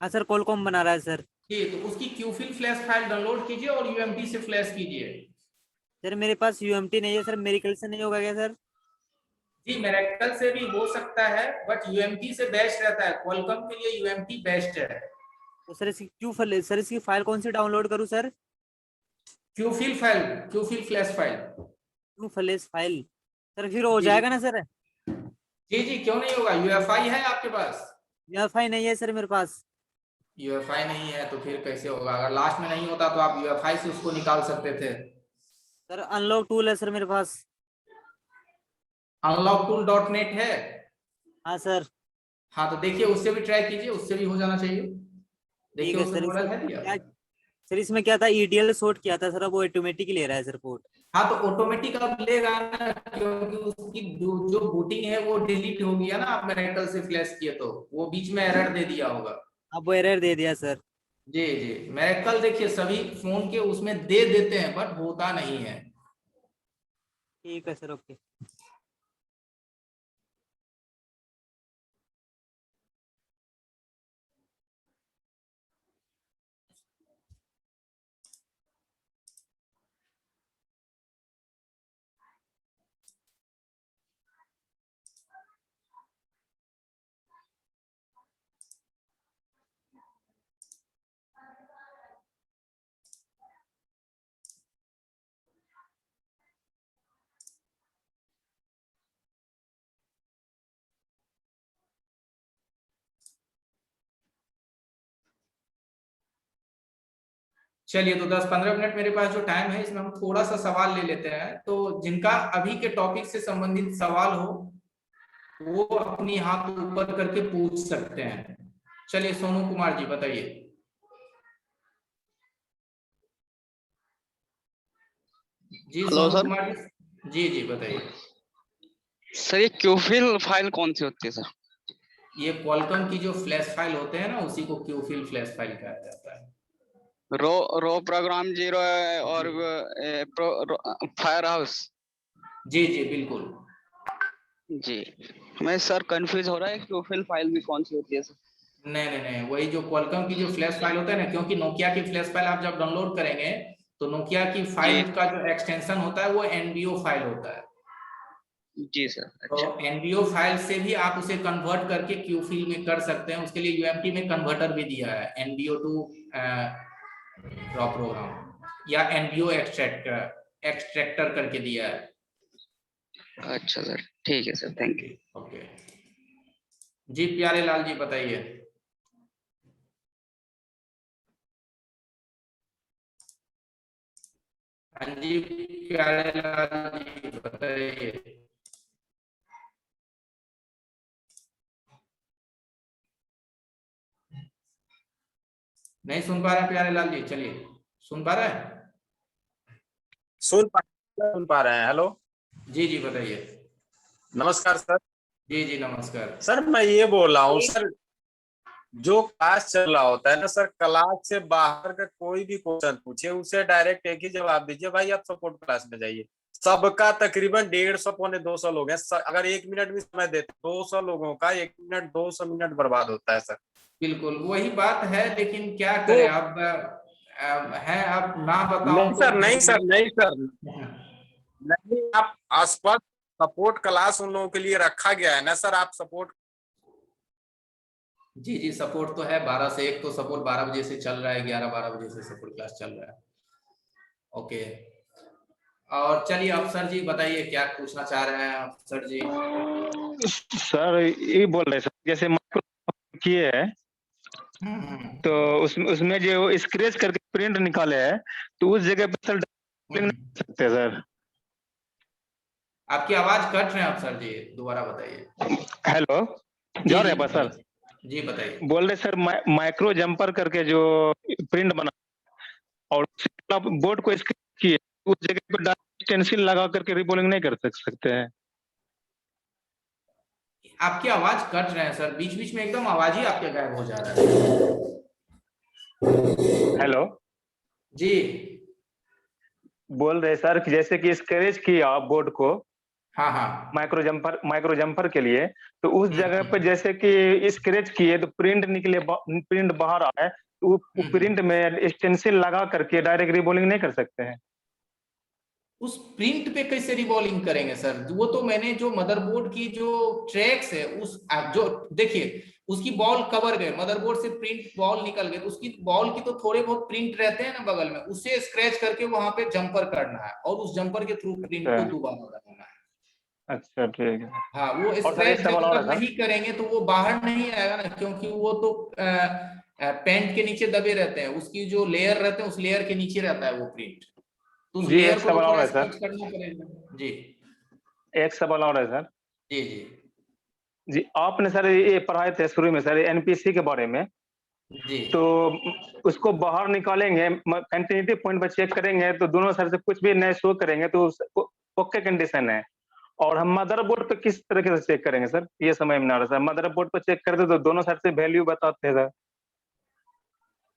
हाँ सर, कॉलकॉम बना रहा है सर। ठीक, तो उसकी क्यूफिल फ्लैश फाइल डाउनलोड कीजिए और यूएमटी से फ्लैश कीजिए। सर मेरे पास यूएमटी नहीं है सर, मेरिकल से नहीं होगा क्या सर? जी मेरेकल से भी हो सकता है, बट यूएमटी से बेस्ट रहता है, क्वालकॉम के लिए यूएमटी बेस्ट है। तो सर इसकी सर इसकी फाइल कौन सी डाउनलोड करूँ sir? QFIL file, QFIL flash file. Q flash file, sir फिर हो जी जी जाएगा ना सर? जी जी, क्यों नहीं होगा, यूएफआई है आपके पास? यूएफआई नहीं है सर मेरे पास। यूएफआई नहीं है तो फिर कैसे होगा? अगर लास्ट में नहीं होता तो आप यूएफआई से उसको निकाल सकते थे। सर अनलॉक टूल है सर मेरे पास। अनलॉक टूल डॉट नेट है? हाँ सर। हाँ तो देखिए, उससे भी ट्राई कीजिए, उससे भी हो जाना चाहिए। ठीक देखिए है उसमें सर, मॉडल इसमें है दिया। क्या, सर इसमें क्या था, ईडीएल शॉर्ट किया था सर, अब वो ऑटोमेटिक ले रहा है सर पोर्ट। हाँ तो ऑटोमेटिक अब लेगा ना, क्योंकि उसकी जो बूटिंग है वो डिलीट हो गया ना, आप मेरेकल से फ्लैश किए तो वो बीच में एरर दे दिया होगा। अब वो एरर दे दिया सर। जी जी, मेरेकल देखिए सभी फोन के उसमें दे देते हैं बट होता नहीं है। ठीक है सर, ओके। चलिए, तो 10-15 मिनट मेरे पास जो टाइम है इसमें हम थोड़ा सा सवाल ले लेते हैं, तो जिनका अभी के टॉपिक से संबंधित सवाल हो वो अपनी हाथ ऊपर करके पूछ सकते हैं। चलिए सोनू कुमार जी बताइए। जी हेलो सोनू सर। कुमार जी जी बताइए। सर ये क्यूफिल फाइल कौन सी होती है सर? ये क्वालकॉम की जो फ्लैश फाइल होते हैं ना, उसी को क्यूफिल फ्लैश फाइल कहा जाता है। रो रो प्रोग्राम जीरो है और फायर हाउस। जी जी बिल्कुल। जी, मैं सर कंफ्यूज हो रहा है क्यूफिल फाइल भी कौन सी होती है सर? नहीं नहीं नहीं, वही जो क्वालकॉम की जो फ्लैश फाइल होता है ना, क्योंकि नोकिया की फ्लैश फाइल आप जब डाउनलोड करेंगे तो नोकिया की जी फाइल का जो एक्सटेंशन होता है वो एनबीओ फाइल होता है। जी सर, तो अच्छा। एनबीओ फाइल से भी आप उसे कन्वर्ट करके क्यूफिल में कर सकते हैं। उसके लिए यूएमटी में कन्वर्टर भी दिया है, एनबीओ टू रॉ प्रोग्राम, या एनबीओ एक्सट्रैक्टर एक्सट्रैक्टर करके दिया है। अच्छा सर, ठीक है सर, थैंक यू। ओके जी, प्यारे लाल जी बताइए। हाँ जी, प्यारे लाल जी बताइए। नहीं सुन पा रहे हैं प्यारे लाल जी? चलिए, सुन पा रहे हैं? सुन पा रहे हैं। हेलो, जी जी बताइए। नमस्कार सर। जी जी नमस्कार। सर मैं ये बोल रहा हूँ सर, जो क्लास चल रहा होता है ना सर, क्लास से बाहर का कोई भी क्वेश्चन पूछे उसे डायरेक्ट एक ही जवाब दीजिए, भाई आप सपोर्ट क्लास में जाइए। सबका तकरीबन 150 पौने 200 लोग हैं। अगर 1 मिनट भी समय देते 200 लोगों का 1 मिनट 200 मिनट बर्बाद होता है सर। बिल्कुल वही बात है, लेकिन क्या तो करें अब, है अब ना बताऊं नहीं तो सर, नहीं सर, नहीं सर, नहीं, आप स्पष्ट सपोर्ट क्लास उन लोगों के लिए रखा गया है ना सर, आप सपोर्ट। जी जी सपोर्ट तो है, 12 से 1 तो सपोर्ट 12 बजे से चल रहा है, 11-12 बजे से सपोर्ट क्लास चल रहा है। ओके, और चलिए अफसर जी बताइए क्या पूछना चाह रहे हैं अफसर जी। सर ये बोल रहे सर, जैसे माइक्रो किए है तो उसमें जो स्क्रैच करके प्रिंट निकाले है तो उस जगह पे सर नहीं सकते सर। आपकी आवाज कट रहे हैं अफसर जी, दोबारा बताइए। हेलो, जी जा जी रहे हैं सर? जी बताइए। बोल रहे सर माइक्रो जंपर करके जो प्रिंट बना और बोर्ड को स्क्रैच किए उस जगह पे स्टेंसिल लगा करके रिबोलिंग नहीं कर सकते हैं? आपकी आवाज कट रहे हैं सर, बीच बीच में एकदम आवाज ही आपके गायब हो जा रहा है। हेलो, जी बोल रहे सर कि जैसे कि स्क्रैच किया बोर्ड को हाँ हाँ। माइक्रो जंपर के लिए, तो उस जगह पे जैसे कि स्क्रैच किए तो प्रिंट बाहर आए तो वो प्रिंट में स्टेंसिल लगा करके डायरेक्ट रिबोलिंग नहीं कर सकते हैं? उस प्रिंट पे कैसे रिबॉलिंग करेंगे सर? वो तो मैंने जो मदरबोर्ड की जो ट्रैक्स है उस, आप जो देखिए उसकी बॉल कवर गए, मदरबोर्ड से प्रिंट बॉल निकल गए, तो उसकी बॉल की तो थोड़े बहुत प्रिंट रहते हैं ना बगल में, उससे स्क्रैच करके वहां पे जंपर करना है और उस जंपर के थ्रू प्रिंट को दोबारा बनाना है। अच्छा ठीक है। हाँ, वो और सर एक स्क्रैच जब सवाल और है तक सर। नहीं करेंगे तो वो बाहर नहीं आएगा ना, क्योंकि वो तो पेंट के नीचे दबे रहते हैं, उसकी जो लेयर रहते हैं उस लेयर के नीचे रहता है वो प्रिंट, तो उस जी लेयर एक को तो सवाल और थोड़ा है सर। स्क्रैच करना पड़ेगा। जी एक सवाल और है सर। जी जी जी आपने सर ये पढ़ाए थे शुरू में सर एनपीसी के बारे में, जी तो उसको बाहर निकालेंगे, कंटिन्यूटी पॉइंट पर चेक करेंगे तो दोनों साइड से कुछ भी नए शो करेंगे तो ओके कंडीशन है। और हम मदरबोर्ड पे किस तरीके से चेक करेंगे सर, ये समझ में ना आ रहा सर। मदरबोर्ड पे चेक करते तो दोनों साइड से वैल्यू बताते हैं सर।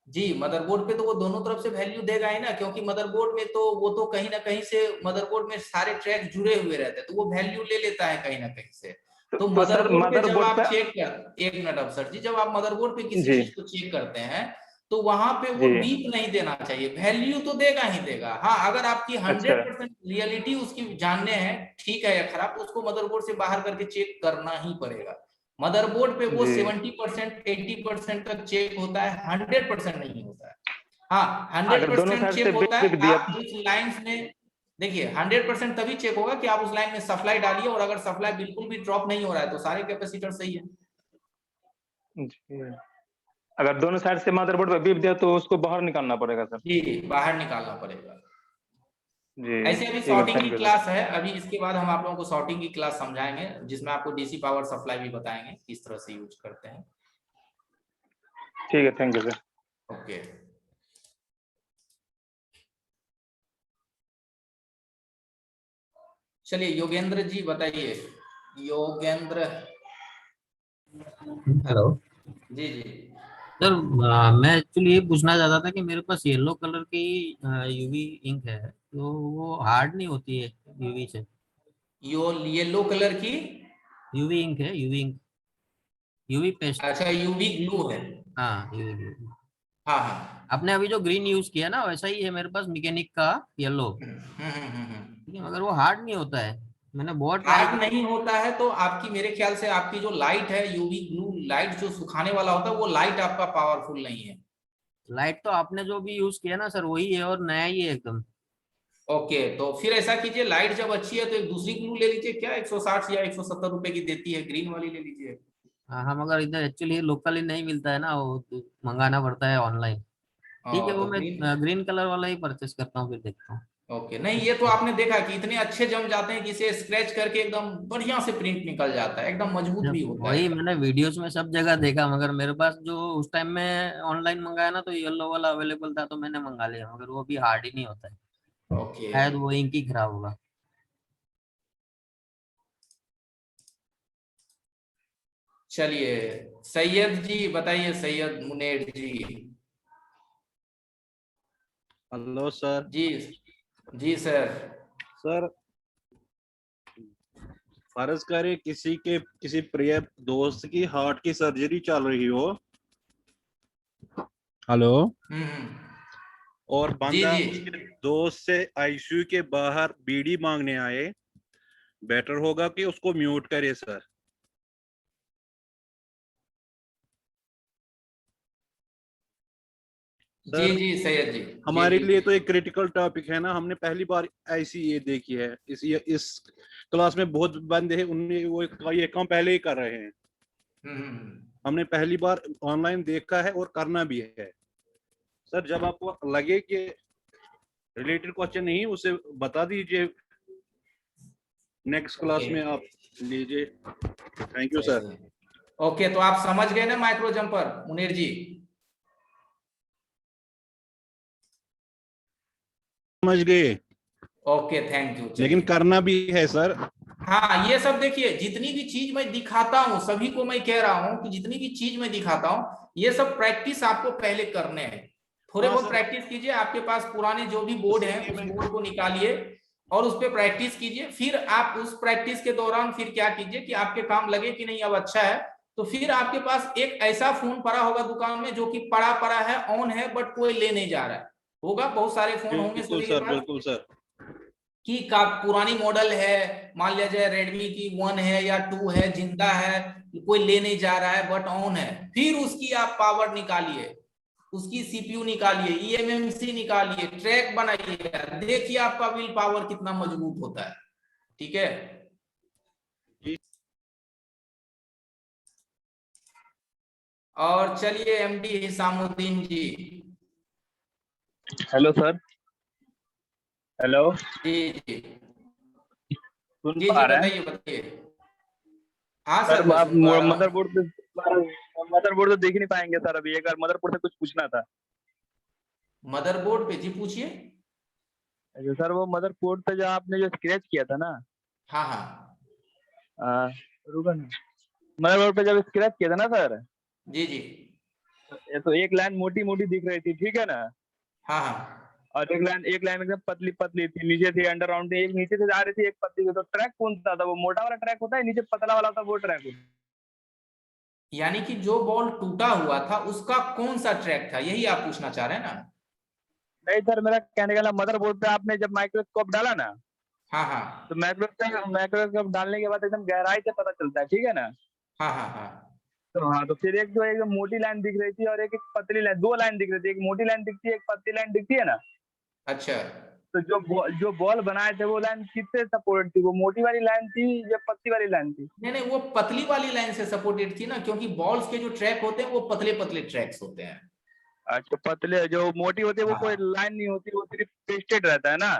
जी, मदरबोर्ड पे तो वो दोनों तरफ से वैल्यू देगा ही ना, क्योंकि मदरबोर्ड में तो वो तो कहीं ना कहीं से मदरबोर्ड में सारे ट्रैक जुड़े हुए रहते हैं, तो वो वैल्यू ले लेता है कहीं ना कहीं से। तो तो सर मदरबोर्ड पे जब मदरबोर्ड आप पे चेक कर, एक मिनट अफसर जी, जब आप मदरबोर्ड पे किसी जी चीज को चेक करते हैं तो वहां पे वो जी बीप नहीं देना चाहिए, वैल्यू तो देगा ही देगा। हाँ, अगर आपकी अच्छा 100% रियलिटी उसकी जानने हैं ठीक है या खराब, तो उसको मदरबोर्ड से बाहर करके चेक करना ही पड़ेगा। मदरबोर्ड पे वो जी 70% 80% तक चेक होता है, 100% नहीं होता है। हाँ, अगर दोनों 100% साइड से चेक होता है। बेसिक दिया आप उस लाइंस में देखिए, 100% तभी चेक होगा कि आप उस लाइन में सप्लाई डालिए, और अगर सप्लाई बिल्कुल भी ड्रॉप नहीं हो रहा है तो सारे कैपेसिटर सही है। जी, अगर दोनों साइड से मदरबोर्ड पे बीप दिया तो उसको बाहर निकालना पड़ेगा सर। जी, बाहर निकालना पड़ेगा। जी ऐसे अभी ठीक है, सॉर्टिंग की थैंक यू सर। क्लास है, अभी इसके बाद हम आप लोगों को सॉर्टिंग की क्लास समझाएंगे, जिसमें आपको डीसी पावर सप्लाई भी बताएंगे किस तरह से यूज करते हैं। ठीक है, थैंक यू सर। ओके, चलिए योगेंद्र जी बताइए। योगेंद्र हेलो जी जी सर, मैं एक्चुअली ये पूछना चाहता था कि मेरे पास येलो कलर की यूवी इंक है, तो वो हार्ड नहीं होती है यूवी से। येलो कलर की, यूवी इंक है, यूवी इंक, यूवी पेस्ट। अच्छा यूवी ग्लू है। हाँ यूवी ग्लू। हाँ हाँ। आपने अभी जो ग्रीन यूज किया ना, वैसा ही है मेरे पास मैकेनिक का येलो। हम्म। ठीक है, मगर वो हार्ड नहीं होता है। मैंने बहुत ट्राई हार्ड किया। नहीं होता है तो आपकी, मेरे ख्याल से आपकी जो लाइट है, यूवी ग्लू लाइट जो सुखाने वाला होता है, वो लाइट आपका पावरफुल नहीं है। लाइट तो आपने जो भी यूज किया ना सर, वही है और नया ही है एकदम। ओके, तो फिर ऐसा कीजिए, लाइट जब अच्छी है तो एक दूसरी ग्लू ले लीजिए, क्या 160 या 170 रुपए की देती है, ग्रीन वाली ले लीजिए। हाँ हाँ, मगर इधर एक्चुअली लोकली नहीं मिलता है ना, वो तो मंगाना पड़ता है ऑनलाइन। ठीक है, वो तो मैं ग्रीन। ग्रीन कलर वाला ही परचेस करता हूँ, फिर देखता हूँ। ओके, नहीं ये तो आपने देखा कि इतने अच्छे जम जाते हैं कि इसे स्क्रैच करके एकदम बढ़िया से प्रिंट निकल जाता है, एकदम मजबूत भी जब होता है वही एकदम। मैंने वीडियोस में सब जगह देखा, मगर मेरे पास जो उस टाइम में ऑनलाइन मंगाया ना, तो येलो वाला अवेलेबल था तो मैंने मंगा लिया, मगर वो भी हार्ड ही नहीं होता है। ओके, शायद वो इंक ही खराब होगा। चलिए सैयद जी बताइए, सैयद मुनेर जी। Hello sir. जी जी सर। सर फर्ज करें किसी प्रिय दोस्त की हार्ट की सर्जरी चल रही हो। हेलो। हम्म। और जी बंदा जी उसके दोस्त से आईसीयू के बाहर बीड़ी मांगने आए, बेटर होगा कि उसको म्यूट करे सर। जी सर जी सैयद जी। जी हमारे जी लिए जी तो एक क्रिटिकल टॉपिक है ना, हमने पहली बार ऐसी ये देखी है। इस क्लास में बहुत बंदे हैं, उनने वो ये काम पहले ही कर रहे हैं। हमने पहली बार ऑनलाइन देखा है और करना भी है। सर जब आपको लगे कि रिलेटेड क्वेश्चन नहीं, उसे बता दीजिए, नेक्स्ट क्लास ओके, में आप लीजिए। थैंक यू सही सर। सही। ओके, तो आप समझ गए ना माइक्रो जंपर मुनीर जी? समझ गए, ओके, थैंक यू। लेकिन चलिए, करना भी है सर। हाँ ये सब देखिए, जितनी भी चीज मैं दिखाता हूँ सभी को मैं कह रहा हूँ कि जितनी भी चीज मैं दिखाता हूँ ये सब प्रैक्टिस आपको पहले करने हैं। थोड़े हाँ बहुत सर, प्रैक्टिस कीजिए, आपके पास पुराने जो भी बोर्ड हैं इसीलिए उस मैं बोर्ड को निकालिए और उस पर प्रैक्टिस कीजिए। फिर आप उस प्रैक्टिस के दौरान फिर क्या कीजिए कि आपके काम लगे कि नहीं अब अच्छा है, तो फिर आपके पास एक ऐसा फोन पड़ा होगा दुकान में जो कि पड़ा पड़ा है, ऑन है, बट कोई ले नहीं जा रहा है। होगा, बहुत सारे फोन होंगे बिल्कुल सभी के सर, पास। बिल्कुल सर। कि का पुरानी मॉडल है, मान लिया जाए रेडमी की 1 है या 2 है, जिंदा है, कोई ले नहीं जा रहा है बट ऑन है, फिर उसकी आप पावर निकालिए, उसकी सीपीयू निकालिए, ईएमएमसी निकालिए, ट्रैक बनाइए, देखिए आपका विल पावर कितना मजबूत होता है। ठीक है, और चलिए MD Hisamuddin ji. Hello sir. Hello, जी जी सुन जी पा जी, रहे हैं? बताइए बताइए। हाँ सर सर, मैं आप सुन पा रहा हूँ। मदरबोर्ड तो देख नहीं पाएंगे सर, अभी एक बार मदरबोर्ड से कुछ पूछना था। मदरबोर्ड पे जी पूछिए। अच्छा सर, वो मदरबोर्ड पे जो आपने जो स्क्रैच किया था ना, हाँ हाँ आ, रुका ना, मदरबोर्ड पे जब स्क्रैच किया था ना सर, जी जी ये तो एक लाइन मोटी मोटी दिख रही थी, ठीक है ना, हाँ हाँ। और एक लाइन एकदम पतली पतली थी, नीचे थी अंडर राउंड थी, एक नीचे से जा रही थी, एक पतली थी। तो ट्रैक कौन सा था? वो मोटा वाला ट्रैक होता है, नीचे पतला वाला था, वो ट्रैक होता है? यानी कि जो बॉल टूटा हुआ था उसका कौन सा ट्रैक था, यही आप पूछना चाह रहे हैं ना? नहीं सर, मेरा कहने का मदरबोर्ड पे आपने जब माइक्रोस्कोप डाला ना, हाँ हाँ तो माइक्रोस्कोप डालने के बाद एकदम गहराई से पता चलता है, ठीक है ना। हाँ हाँ हाँ। तो हाँ, तो फिर एक जो एकदम मोटी लाइन दिख रही थी और एक पतली लाइन, दो लाइन दिख रही थी, एक मोटी लाइन दिखती है, एक पतली लाइन दिखती है ना। अच्छा, तो जो बॉल बनाए थे वो लाइन किससे सपोर्ट थी? वो मोटी वाली लाइन थी या पतली वाली लाइन थी? नहीं नहीं, वो पतली वाली लाइन से सपोर्टेड थी ना, क्योंकि बॉल्स के जो ट्रैक होते हैं वो पतले पतले ट्रैक्स होते हैं। अच्छा, पतले जो मोटी होती है वो कोई हाँ लाइन नहीं होती, वो सिर्फ पेस्टेड रहता है ना।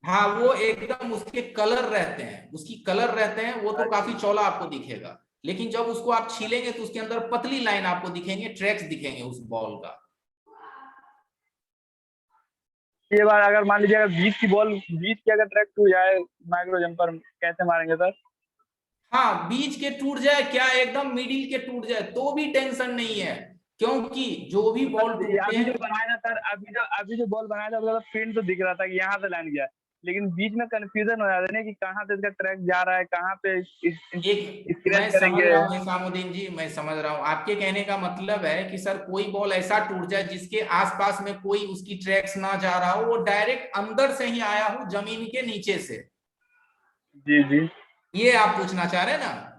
हाँ, वो एकदम उसके कलर रहते हैं, उसकी कलर रहते हैं, वो तो अच्छा, काफी चौड़ा आपको दिखेगा, लेकिन जब उसको आप छीलेंगे तो उसके अंदर पतली लाइन आपको दिखेंगे, ट्रैक्स दिखेंगे उस बॉल का। ये बार अगर मान लीजिए, अगर बीच की अगर ट्रैक टूट जाए माइक्रो जंपर, कैसे मारेंगे सर? हाँ, बीच के टूट जाए क्या, एकदम मिडिल के टूट जाए तो भी टेंशन नहीं है, क्योंकि जो भी बॉल सर टूटते अभी जो हैं। बनाया था सर, अभी जो बॉल बनाया था उसका प्रिंट तो दिख रहा था कि यहाँ से लाइन गया, लेकिन बीच में कंफ्यूजन हो जाता है ना कि कहाँ से इसका ट्रैक जा रहा है, कहाँ पे एक स्क्रैच मैं समझ करेंगे। रहा हूँ हिसामुद्दीन जी, मैं समझ रहा हूँ आपके कहने का मतलब है कि सर कोई बॉल ऐसा टूट जाए जिसके आसपास में कोई उसकी ट्रैक्स ना जा रहा हो, वो डायरेक्ट अंदर से ही आया हो जमीन के नीचे से, जी जी ये आप पूछना चाह रहे हैं ना?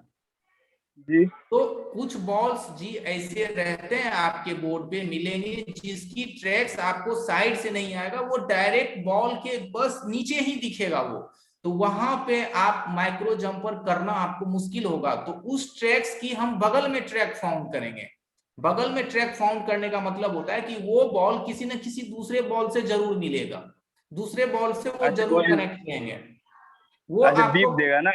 जी तो कुछ बॉल्स जी ऐसे रहते हैं आपके बोर्ड पे मिलेंगे जिसकी ट्रैक्स आपको साइड से नहीं आएगा, वो डायरेक्ट बॉल के बस नीचे ही दिखेगा वो, तो वहां पे आप माइक्रो जंपर करना आपको मुश्किल होगा, तो उस ट्रैक्स की हम बगल में ट्रैक फाउंड करेंगे। बगल में ट्रैक फाउंड करने का मतलब होता है कि वो बॉल किसी न किसी दूसरे बॉल से जरूर मिलेगा, दूसरे बॉल से वो अच्छा, जरूर कनेक्ट करेंगे, वो अच्छा आपको बीप देगा ना।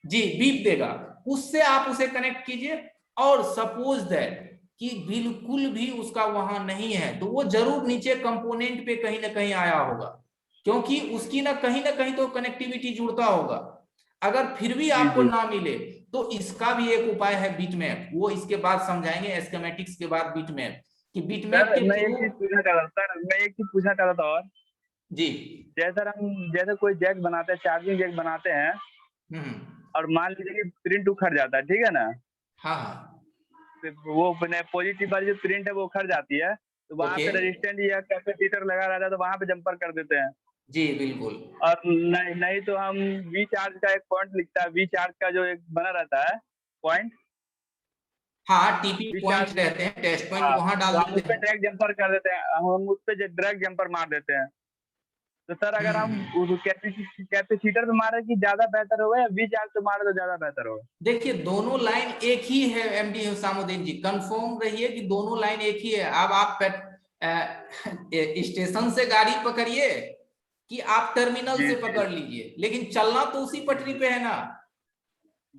जी बीप देगा, उससे आप उसे कनेक्ट कीजिए। और सपोज दैट कि बिल्कुल भी उसका वहां नहीं है, तो वो जरूर नीचे कंपोनेंट पे कहीं ना कहीं आया होगा, क्योंकि उसकी ना कहीं तो कनेक्टिविटी जुड़ता होगा। अगर फिर भी जी आपको जी ना मिले तो इसका भी एक उपाय है बिटमैप, वो इसके बाद समझाएंगे, स्कीमेटिक्स के बाद बिटमैप, कि बिटमैप सर, के मैं एक थ्रू। चीज पूछना चाह रहा था सर, मैं एक चीज पूछना चाह रहा था और, जी। जैसे कोई जैक बनाते हैं, चार्जिंग जैक बनाते हैं, हम्म। और मान लीजिए कि प्रिंट उखड़ जाता है, ठीक है ना, हाँ हाँ। वो पॉजिटिव वाली जो प्रिंट है वो उखड़ जाती है, तो वहां ओके। पे रेजिस्टेंट या कैपेसिटर लगा रहता है, तो वहां पे जंपर कर देते हैं। जी बिल्कुल। और नहीं नहीं तो हम वी चार्ज का एक पॉइंट लिखता है, वी चार्ज का जो एक बना रहता है पॉइंट, हाँ, टीपी वी चार्ज, पॉइंट रहते हैं, टेस्ट पॉइंट हाँ, वहां तो डाल हम उस देते पर हैं। ड्रैग जंपर कर देते हैं, हम उस पर ड्रैग जंपर मार देते हैं। तो सर अगर हम हम्म। कैपेसिटर पे मारे कि ज्यादा बेहतर होगा, या वी चार्ज पे मारे तो ज्यादा बेहतर होगा? देखिए दोनों लाइन एक ही है एमडी हुसामुद्दीन जी, कंफर्म रहिए कि दोनों लाइन एक ही है। अब आप स्टेशन से गाड़ी पकड़िए कि आप टर्मिनल जी से जी पकड़ लीजिए, लेकिन चलना तो उसी पटरी पे है ना।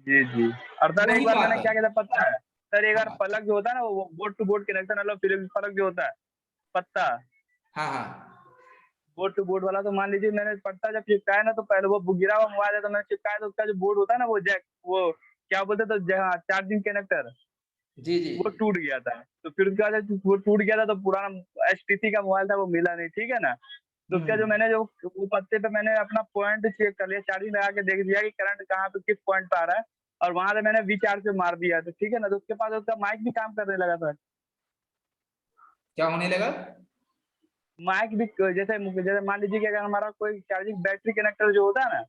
जी जी। और सर एक वही बार बात मैंने है। क्या किया था पता है? सर एक बार हाँ प्लग जो होता है ना, वो बोर्ड टू बोर्ड कनेक्शन वाला फिर प्लग जो होता है, पत्ता, हाँ हाँ बोर्ड टू बोर्ड वाला, तो मान लीजिए मैंने पट्टा जब चिपकाया ना, तो पहले वो गिरा हुआ मोबाइल है, तो मैंने चिपकाया, तो उसका जो बोर्ड होता है ना, वो जैक, वो क्या बोलते, तो चार्जिंग कनेक्टर, जी जी। वो टूट गया था। तो फिर उसके बाद जब वो टूट गया था, तो पुराना एचटीसी का मोबाइल था, वो मिला नहीं, ठीक है ना। तो उसका जो मैंने जो वो पत्ते पे मैंने अपना पॉइंट चेक कर लिया, चार्जिंग लगा के देख दिया कि करंट कहाँ पे किस पॉइंट पे आ रहा है, और वहां से मैंने वी चार्ज पे मार दिया, तो ठीक है ना, तो उसके बाद उसका माइक भी काम करने लगा था। क्या होने लगा? माइक भी जैसे मान लीजिए कि अगर हमारा कोई चार्जिंग बैटरी कनेक्टर जो होता है ना,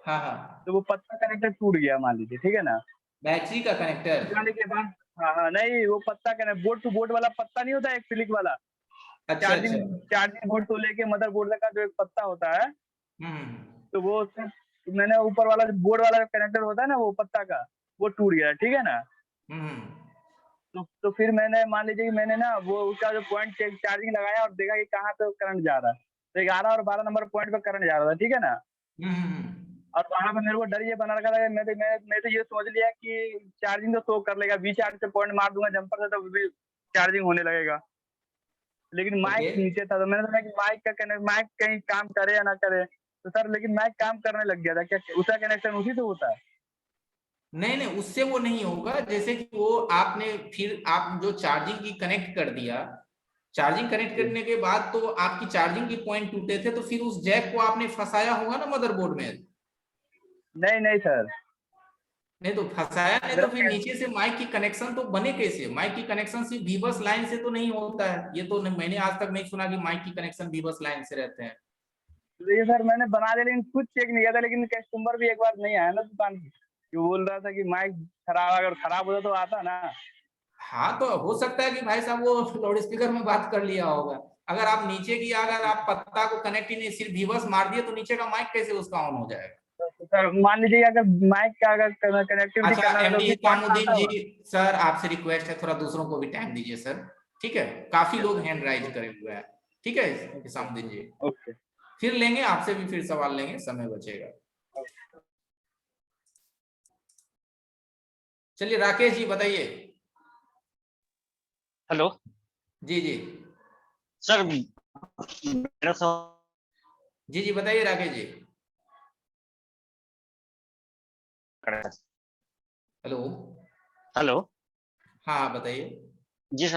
हाँ हाँ, तो वो पत्ता कनेक्टर टूट गया मान लीजिए, ठीक है ना, बैटरी का कनेक्टर। जाने के बाद, हाँ नहीं, वो पत्ता कनेक्ट बोर्ड टू बोर्ड वाला पत्ता नहीं होता, एक क्लिक वाला, अच्छा अच्छा। चार्जिंग बोर्ड तो लेके मदर बोर्ड तक का जो एक पत्ता होता है, हम्म। तो वो मैंने ऊपर वाला जो बोर्ड वाला कनेक्टर होता है ना, वो पत्ता का, वो टूट गया, ठीक है ना। हम्म। तो फिर मैंने मान लीजिए कि मैंने ना वो उसका जो पॉइंट चार्जिंग लगाया और देखा कि कहाँ पे करंट जा रहा है, तो 11 और 12 नंबर पॉइंट पे करंट जा रहा था, ठीक है ना। और वहाँ पे मेरे को डर ये बना रखा था, मैं तो ये सोच लिया कि चार्जिंग तो शो कर लेगा, वी चार्ज से पॉइंट मार दूंगा जंपर से तो भी चार्जिंग होने लगेगा, लेकिन माइक ओके। नीचे था, तो मैंने सोचा कि माइक कहीं काम करे या ना करे, तो सर लेकिन माइक काम करने लग गया था, क्या उसका कनेक्शन उसी से होता है? नहीं नहीं, उससे वो नहीं होगा। जैसे कि वो आपने फिर आप जो चार्जिंग की कनेक्ट कर दिया, चार्जिंग कनेक्ट करने के बाद तो आपकी चार्जिंग की पॉइंट टूटे थे, तो फिर उस जैक को आपने फंसाया होगा ना मदरबोर्ड में। नहीं सर, नहीं तो फंसाया नहीं तो मेरा फिर नीचे से माइक की कनेक्शन तो बने कैसे? माइक की कनेक्शन सिर्फ बीबस लाइन से तो नहीं होता है। ये तो मैंने आज तक नहीं सुना कि माइक की कनेक्शन बीबस लाइन से रहते हैं। देखिए सर, मैंने बना दिया लेकिन कुछ चेक नहीं किया था, लेकिन कस्टमर भी एक बार नहीं आया ना दुकान पे, वो बोल रहा था कि माइक खराब, अगर खराब होता तो आता ना। हाँ, तो हो सकता है कि भाई साहब वो लाउड स्पीकर में बात कर लिया होगा। अगर आप नीचे की, अगर आप पत्ता को कनेक्ट ही नहीं, सिर्फ बीबस मार दिए, तो नीचे का माइक कैसे उसका ऑन हो जाएगा? तो सर मान लीजिए अगर माइक का अगर कनेक्टिविटी अच्छा, करना है तो एमडी भी पॉइंट इसामुद्दीन आता जी, होगा। सर आपसे रिक्वेस्ट है, थोड़ा दूसरों को भी टाइम दीजिए सर। ठीक है, काफी लोग हैंड राइज करे हुए हैं। ठीक है इसामुद्दीन जी, ओके। फिर लेंगे आपसे भी, फिर सवाल लेंगे, समय बचेगा। चलिए राकेश जी बताइए। हेलो जी जी सर, मेरा सवाल जी बताइए राकेश जी। हेलो। हेलो हाँ हाँ बताइए। जी सर।